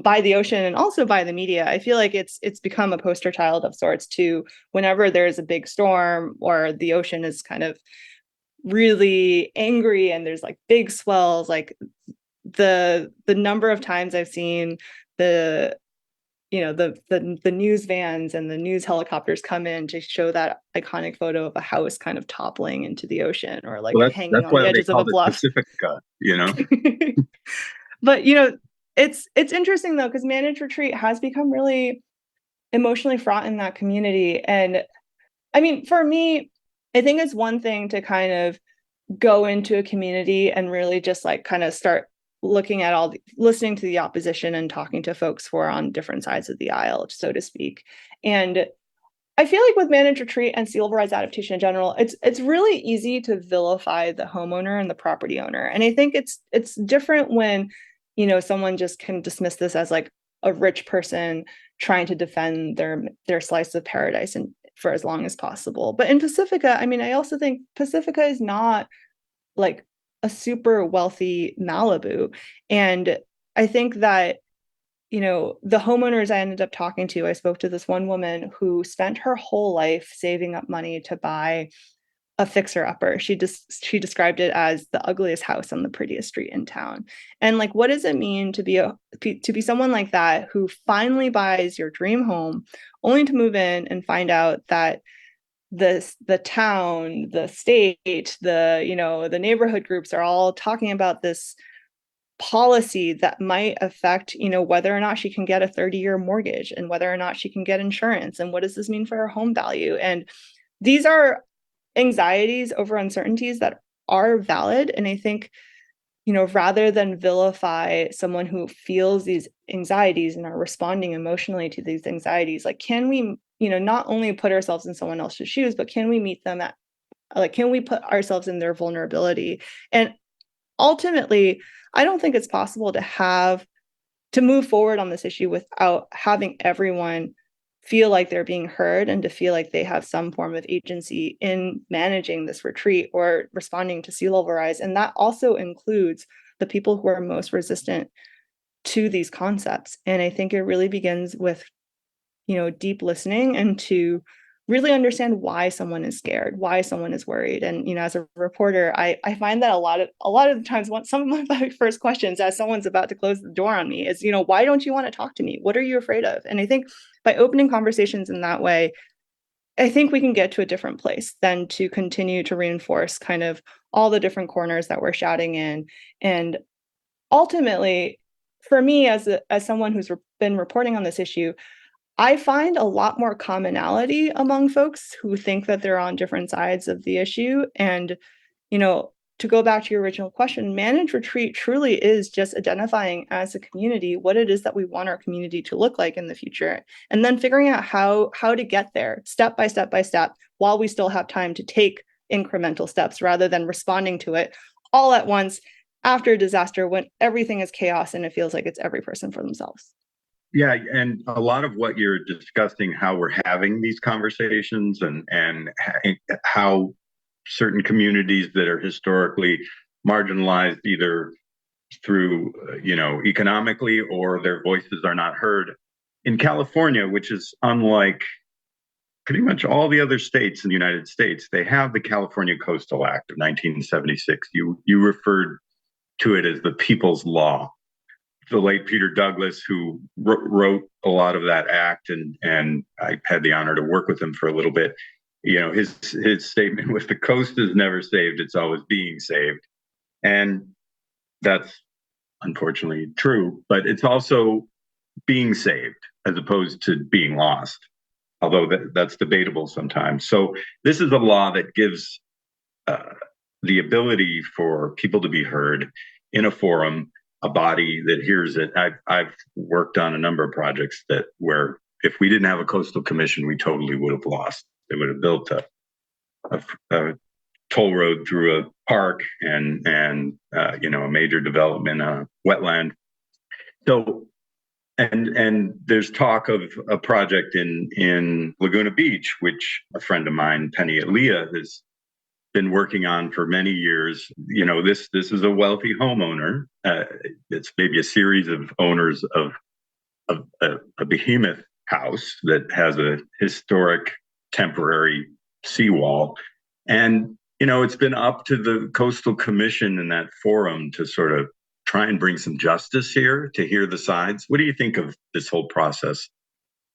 by the ocean and also by the media. I feel like it's become a poster child of sorts to whenever there's a big storm or the ocean is kind of really angry and there's big swells, the number of times I've seen the news vans and the news helicopters come in to show that iconic photo of a house kind of toppling into the ocean or hanging on the edges of a bluff. Pacifica, But it's interesting though, because managed retreat has become really emotionally fraught in that community. And I mean, for me, I think it's one thing to kind of go into a community and really just kind of start looking at listening to the opposition and talking to folks who are on different sides of the aisle, so to speak. And I feel like with managed retreat and sea level rise adaptation in general, it's really easy to vilify the homeowner and the property owner. And I think it's different when someone just can dismiss this as a rich person trying to defend their slice of paradise and for as long as possible. But in Pacifica, I mean, I also think Pacifica is not a super wealthy Malibu. And I think that, the homeowners I ended up talking to, I spoke to this one woman who spent her whole life saving up money to buy a fixer-upper. She described it as the ugliest house on the prettiest street in town. And what does it mean to be someone like that who finally buys your dream home, only to move in and find out that the town, the state, the neighborhood groups are all talking about this policy that might affect, whether or not she can get a 30-year mortgage and whether or not she can get insurance and what does this mean for her home value? And these are anxieties over uncertainties that are valid. And I think, rather than vilify someone who feels these anxieties and are responding emotionally to these anxieties, can we, not only put ourselves in someone else's shoes, but can we meet them can we put ourselves in their vulnerability? And ultimately, I don't think it's possible to move forward on this issue without having everyone feel like they're being heard and to feel like they have some form of agency in managing this retreat or responding to sea level rise. And that also includes the people who are most resistant to these concepts. And I think it really begins with, deep listening and to really understand why someone is scared, why someone is worried. And, as a reporter, I find that a lot of the times, some of my first questions as someone's about to close the door on me is, why don't you want to talk to me? What are you afraid of? And I think by opening conversations in that way, I think we can get to a different place than to continue to reinforce kind of all the different corners that we're shouting in. And ultimately, for me, as someone who's been reporting on this issue, I find a lot more commonality among folks who think that they're on different sides of the issue. And, to go back to your original question, manage retreat truly is just identifying as a community what it is that we want our community to look like in the future, and then figuring out how to get there step by step by step, while we still have time to take incremental steps rather than responding to it all at once after a disaster when everything is chaos and it feels like it's every person for themselves. Yeah, and a lot of what you're discussing, how we're having these conversations, and how certain communities that are historically marginalized, either through economically, or their voices are not heard. In California, which is unlike pretty much all the other states in the United States, they have the California Coastal Act of 1976. You referred to it as the People's Law. The late Peter Douglas, who wrote a lot of that act, and I had the honor to work with him for a little bit. His statement was, "The coast is never saved; it's always being saved," and that's unfortunately true. But it's also being saved as opposed to being lost, although that's debatable sometimes. So this is a law that gives the ability for people to be heard in a forum, a body that hears it. I've worked on a number of projects where if we didn't have a coastal commission, we totally would have lost. They would have built a toll road through a park and a major development, wetland. So and there's talk of a project in Laguna Beach, which a friend of mine, Penny Leah, has been working on for many years. This is a wealthy homeowner. It's maybe a series of owners of a behemoth house that has a historic temporary seawall. And, it's been up to the Coastal Commission in that forum to sort of try and bring some justice here, to hear the sides. What do you think of this whole process?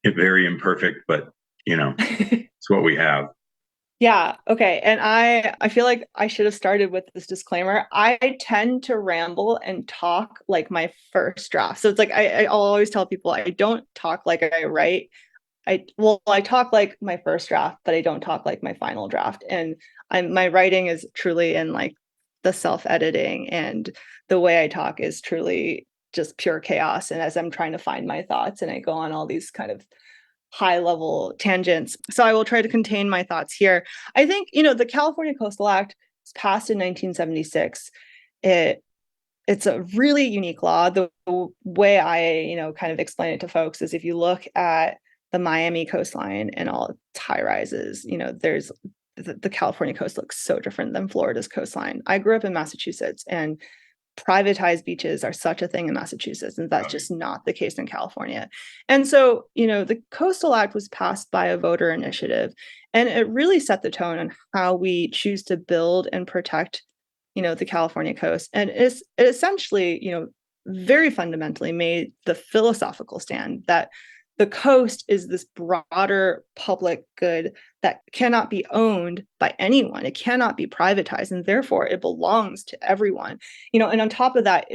It's very imperfect, but, it's what we have. Yeah. Okay. And I feel like I should have started with this disclaimer. I tend to ramble and talk like my first draft. So it's like I'll always tell people I don't talk like I write. I talk like my first draft, but I don't talk like my final draft. And my writing is truly in like the self-editing, and the way I talk is truly just pure chaos. And as I'm trying to find my thoughts, and I go on all these kind of high level tangents. So I will try to contain my thoughts here. I think, the California Coastal Act was passed in 1976. It's a really unique law. The way I, kind of explain it to folks is, if you look at the Miami coastline and all its high rises, there's the California coast looks so different than Florida's coastline. I grew up in Massachusetts, and privatized beaches are such a thing in Massachusetts, and that's just not the case in California. And so, the Coastal Act was passed by a voter initiative, and it really set the tone on how we choose to build and protect, the California coast. And it essentially, very fundamentally made the philosophical stand that the coast is this broader public good that cannot be owned by anyone. It cannot be privatized, and therefore it belongs to everyone. And on top of that,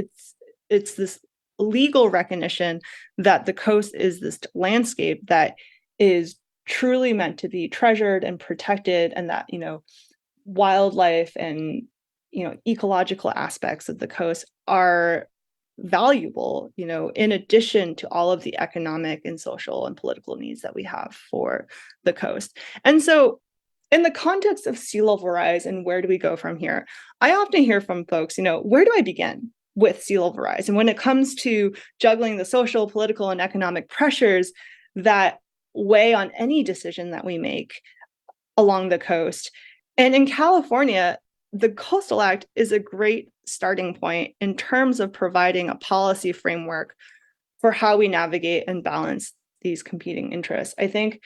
it's this legal recognition that the coast is this landscape that is truly meant to be treasured and protected, and that, wildlife and, ecological aspects of the coast are valuable, in addition to all of the economic and social and political needs that we have for the coast. And so in the context of sea level rise and where do we go from here, I often hear from folks, where do I begin with sea level rise? And when it comes to juggling the social, political, and economic pressures that weigh on any decision that we make along the coast. And in California, the Coastal Act is a great starting point in terms of providing a policy framework for how we navigate and balance these competing interests. I think,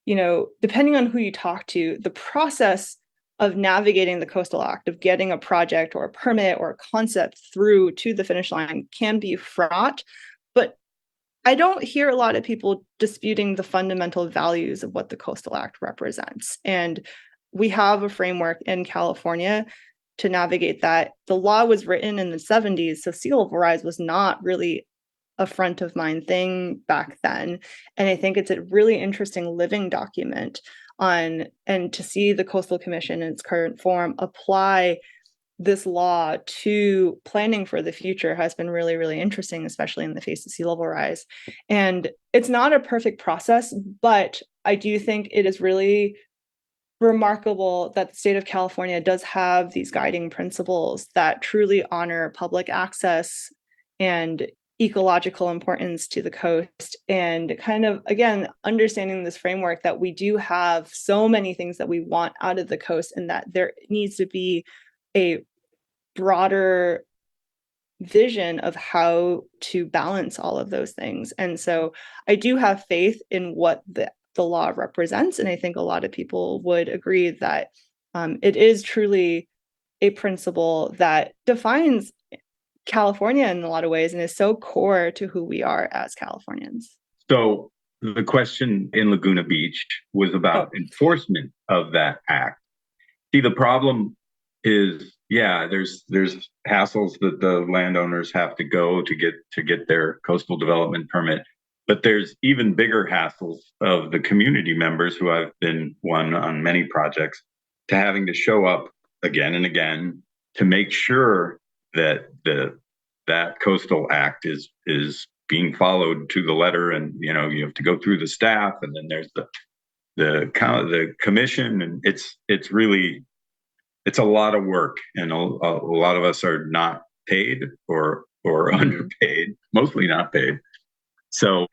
depending on who you talk to, the process of navigating the Coastal Act, of getting a project or a permit or a concept through to the finish line, can be fraught. But I don't hear a lot of people disputing the fundamental values of what the Coastal Act represents. And we have a framework in California to navigate that. The law was written in the 70s, so sea level rise was not really a front of mind thing back then. And I think it's a really interesting living document and to see the Coastal Commission in its current form apply this law to planning for the future has been really, really interesting, especially in the face of sea level rise. And it's not a perfect process, but I do think it is really remarkable that the state of California does have these guiding principles that truly honor public access and ecological importance to the coast, and kind of, again, understanding this framework that we do have so many things that we want out of the coast, and that there needs to be a broader vision of how to balance all of those things. And so I do have faith in what the law represents. And I think a lot of people would agree that it is truly a principle that defines California in a lot of ways and is so core to who we are as Californians. So the question in Laguna Beach was about enforcement of that act. See, the problem is, there's hassles that the landowners have to go to get their coastal development permit. But there's even bigger hassles of the community members, who I've been one on many projects, to having to show up again and again to make sure that that coastal act is being followed to the letter. And you have to go through the staff, and then there's the commission, and it's really a lot of work, and a lot of us are not paid or underpaid, mostly not paid. So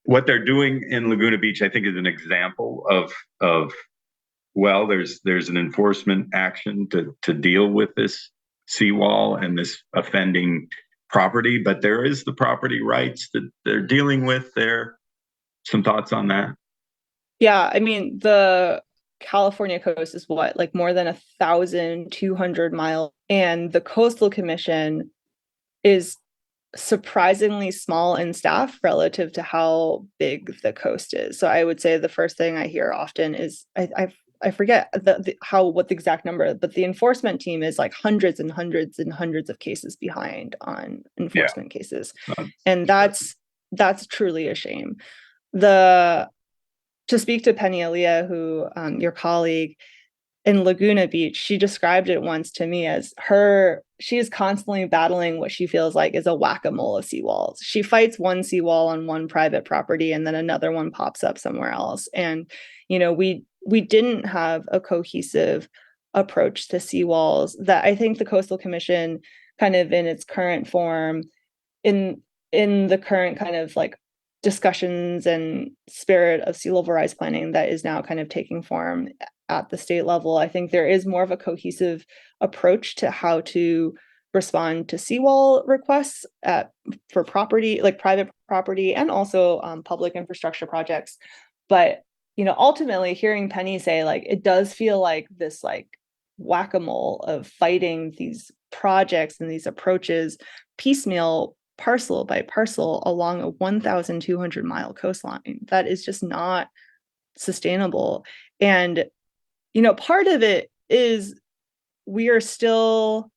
what they're doing in Laguna Beach, I think, is an example of there's an enforcement action to deal with this seawall and this offending property, but there is the property rights that they're dealing with there. Some thoughts on that? Yeah, I mean, the California coast is like more than 1,200 miles, and the Coastal Commission is surprisingly small in staff relative to how big the coast is. So I would say the first thing I hear often is I forget what the exact number, but the enforcement team is like hundreds and hundreds and hundreds of cases behind on enforcement cases, and that's truly a shame. To speak to Penny Aaliyah, who your colleague in Laguna Beach, she described it once to me as she is constantly battling what she feels like is a whack-a-mole of seawalls. She fights one seawall on one private property, and then another one pops up somewhere else. And, we didn't have a cohesive approach to seawalls that I think the Coastal Commission, kind of in its current form, in the current kind of like discussions and spirit of sea level rise planning that is now kind of taking form at the state level, I think there is more of a cohesive approach to how to respond to seawall requests for property, like private property, and also public infrastructure projects. But ultimately, hearing Penny say, like, it does feel like this like whack-a-mole of fighting these projects and these approaches piecemeal, parcel by parcel, along a 1,200 mile coastline. That is just not sustainable. And part of it is we are still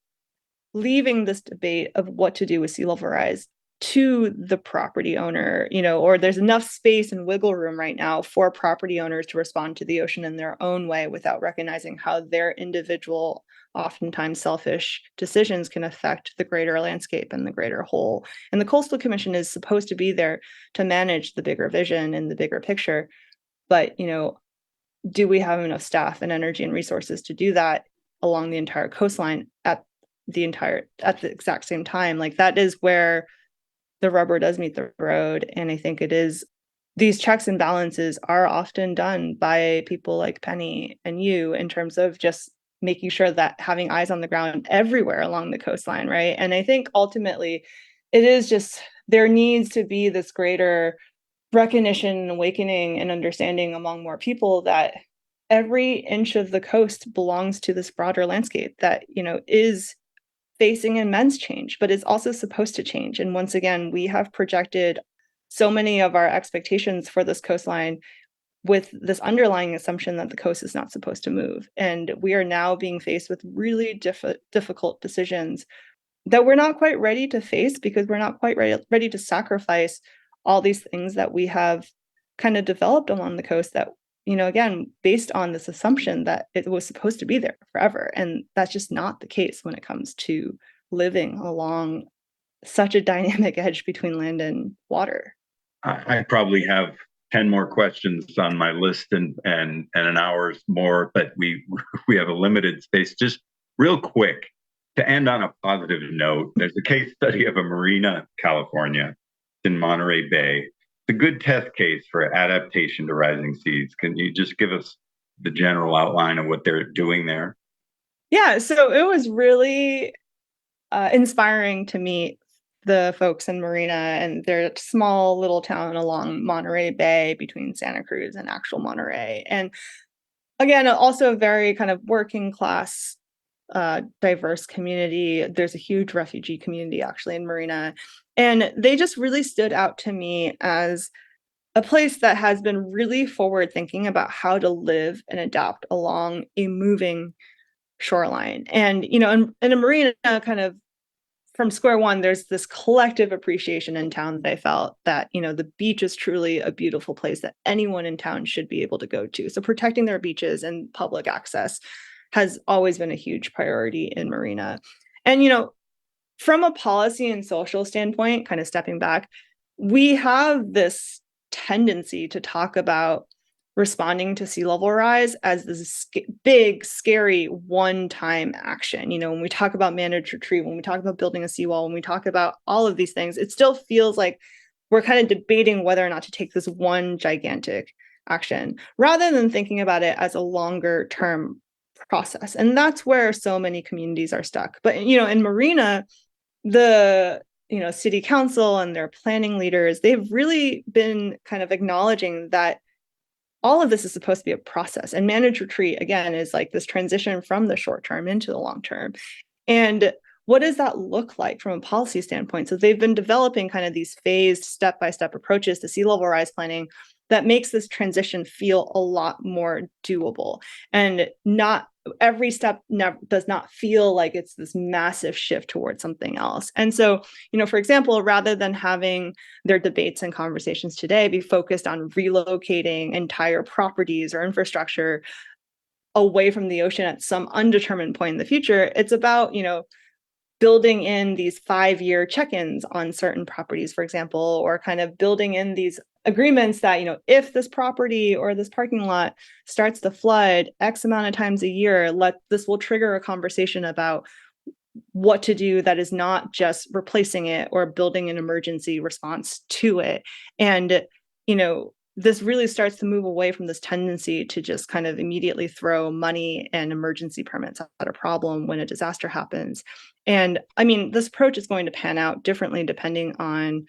leaving this debate of what to do with sea level rise to the property owner, or there's enough space and wiggle room right now for property owners to respond to the ocean in their own way without recognizing how their individual, oftentimes selfish decisions can affect the greater landscape and the greater whole. And the Coastal Commission is supposed to be there to manage the bigger vision and the bigger picture. But, do we have enough staff and energy and resources to do that along the entire coastline at the exact same time? Like, that is where the rubber does meet the road. And I think these checks and balances are often done by people like Penny and you, in terms of just making sure that having eyes on the ground everywhere along the coastline, right? And I think ultimately it is just, there needs to be this greater recognition, awakening, and understanding among more people that every inch of the coast belongs to this broader landscape that, is facing immense change, but it's also supposed to change. And once again, we have projected so many of our expectations for this coastline with this underlying assumption that the coast is not supposed to move. And we are now being faced with really difficult decisions that we're not quite ready to face, because we're not quite ready to sacrifice all these things that we have kind of developed along the coast that again, based on this assumption that it was supposed to be there forever. And that's just not the case when it comes to living along such a dynamic edge between land and water. I probably have 10 more questions on my list and an hour's more, but we have a limited space. Just real quick, to end on a positive note, there's a case study of a marina, California, in Monterey Bay. It's a good test case for adaptation to rising seas. Can you just give us the general outline of what they're doing there? Yeah, so it was really inspiring to meet the folks in Marina and their small little town along Monterey Bay between Santa Cruz and actual Monterey. And again, also a very kind of working class, diverse community. There's a huge refugee community actually in Marina. And they just really stood out to me as a place that has been really forward thinking about how to live and adapt along a moving shoreline. And, in a marina, kind of from square one, there's this collective appreciation in town that I felt that, the beach is truly a beautiful place that anyone in town should be able to go to. So protecting their beaches and public access has always been a huge priority in Marina. And, from a policy and social standpoint, kind of stepping back, we have this tendency to talk about responding to sea level rise as this big, scary one-time action. When we talk about managed retreat, when we talk about building a seawall, when we talk about all of these things, it still feels like we're kind of debating whether or not to take this one gigantic action, rather than thinking about it as a longer term process. And that's where so many communities are stuck. But, in Marina, the city council and their planning leaders, they've really been kind of acknowledging that all of this is supposed to be a process. And managed retreat, again, is like this transition from the short term into the long term. And what does that look like from a policy standpoint? So they've been developing kind of these phased step-by-step approaches to sea level rise planning that makes this transition feel a lot more doable. And not every step does not feel like it's this massive shift towards something else. And so, for example, rather than having their debates and conversations today be focused on relocating entire properties or infrastructure away from the ocean at some undetermined point in the future, it's about, building in these 5-year check-ins on certain properties, for example, or kind of building in these agreements that, if this property or this parking lot starts to flood X amount of times a year, this will trigger a conversation about what to do that is not just replacing it or building an emergency response to it. And, this really starts to move away from this tendency to just kind of immediately throw money and emergency permits at a problem when a disaster happens. And I mean, this approach is going to pan out differently depending on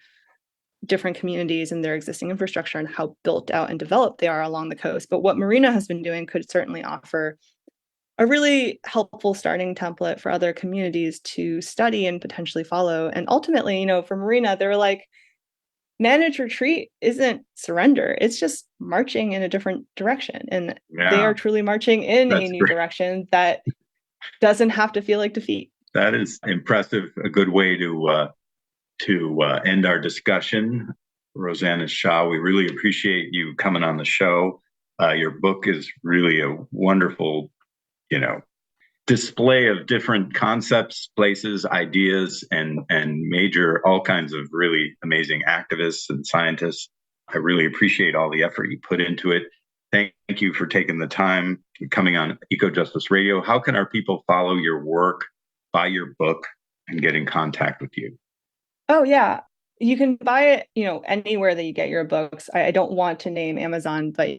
different communities and their existing infrastructure and how built out and developed they are along the coast. But what Marina has been doing could certainly offer a really helpful starting template for other communities to study and potentially follow. And ultimately, for Marina, they were like, managed retreat isn't surrender. It's just marching in a different direction. And they are truly marching in a new direction that doesn't have to feel like defeat. That is impressive. A good way to end our discussion. Rosanna Xia, we really appreciate you coming on the show. Your book is really a wonderful, display of different concepts, places, ideas, and major all kinds of really amazing activists and scientists. I really appreciate all the effort you put into it. Thank you for taking the time coming on Eco Justice Radio. How can our people follow your work, buy your book, and get in contact with you? Oh, yeah. You can buy it, anywhere that you get your books. I don't want to name Amazon, but,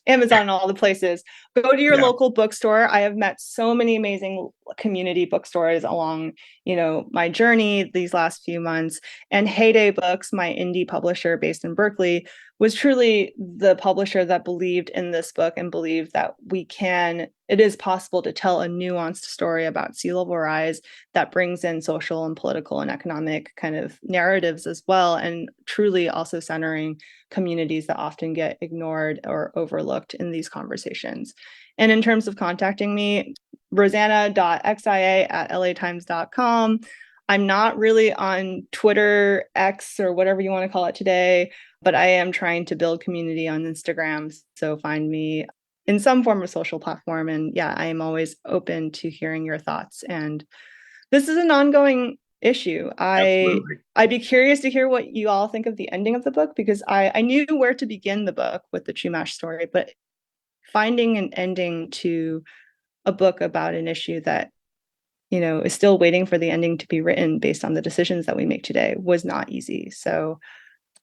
Amazon and all the places. Go to your local bookstore. I have met so many amazing community bookstores along, my journey these last few months. And Heyday Books, my indie publisher based in Berkeley, was truly the publisher that believed in this book and believed that it is possible to tell a nuanced story about sea level rise that brings in social and political and economic kind of narratives as well, and truly also centering communities that often get ignored or overlooked in these conversations. And in terms of contacting me, rosanna.xia@latimes.com. I'm not really on Twitter, X, or whatever you want to call it today, but I am trying to build community on Instagram. So find me in some form of social platform. And yeah, I am always open to hearing your thoughts. And this is an ongoing issue. I'd be curious to hear what you all think of the ending of the book, because I knew where to begin the book with the Chumash story, but finding an ending to a book about an issue that, is still waiting for the ending to be written based on the decisions that we make today was not easy. So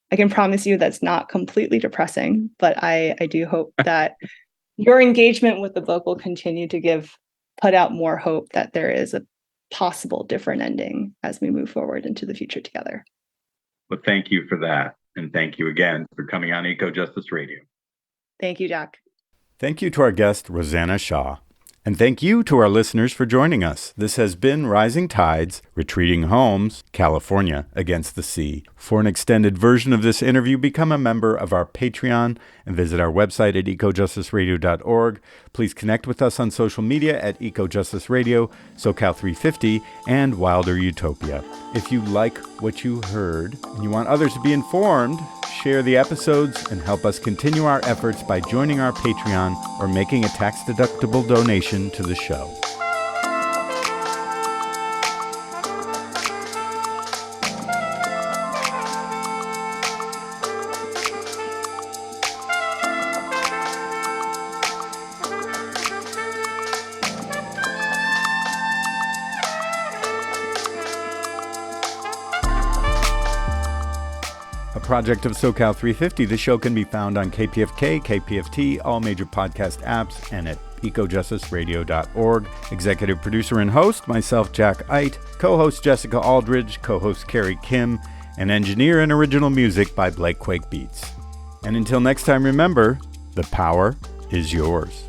I can promise you that's not completely depressing, but I do hope that your engagement with the book will continue to put out more hope that there is a possible different ending as we move forward into the future together. Well, thank you for that. And thank you again for coming on Eco Justice Radio. Thank you, Jack. Thank you to our guest, Rosanna Xia. And thank you to our listeners for joining us. This has been Rising Tides, Retreating Homes, California Against the Sea. For an extended version of this interview, become a member of our Patreon and visit our website at ecojusticeradio.org. Please connect with us on social media at EcoJustice Radio, SoCal350, and Wilder Utopia. If you like what you heard and you want others to be informed, share the episodes and help us continue our efforts by joining our Patreon or making a tax-deductible donation to the show. Project of SoCal 350. The show can be found on KPFK, KPFT, all major podcast apps, and at ecojusticeradio.org. Executive producer and host, myself, Jack Eit. Co-host Jessica Aldridge. Co-host Carrie Kim. And engineer and original music by Blake Quake Beats. And until next time, remember, the power is yours.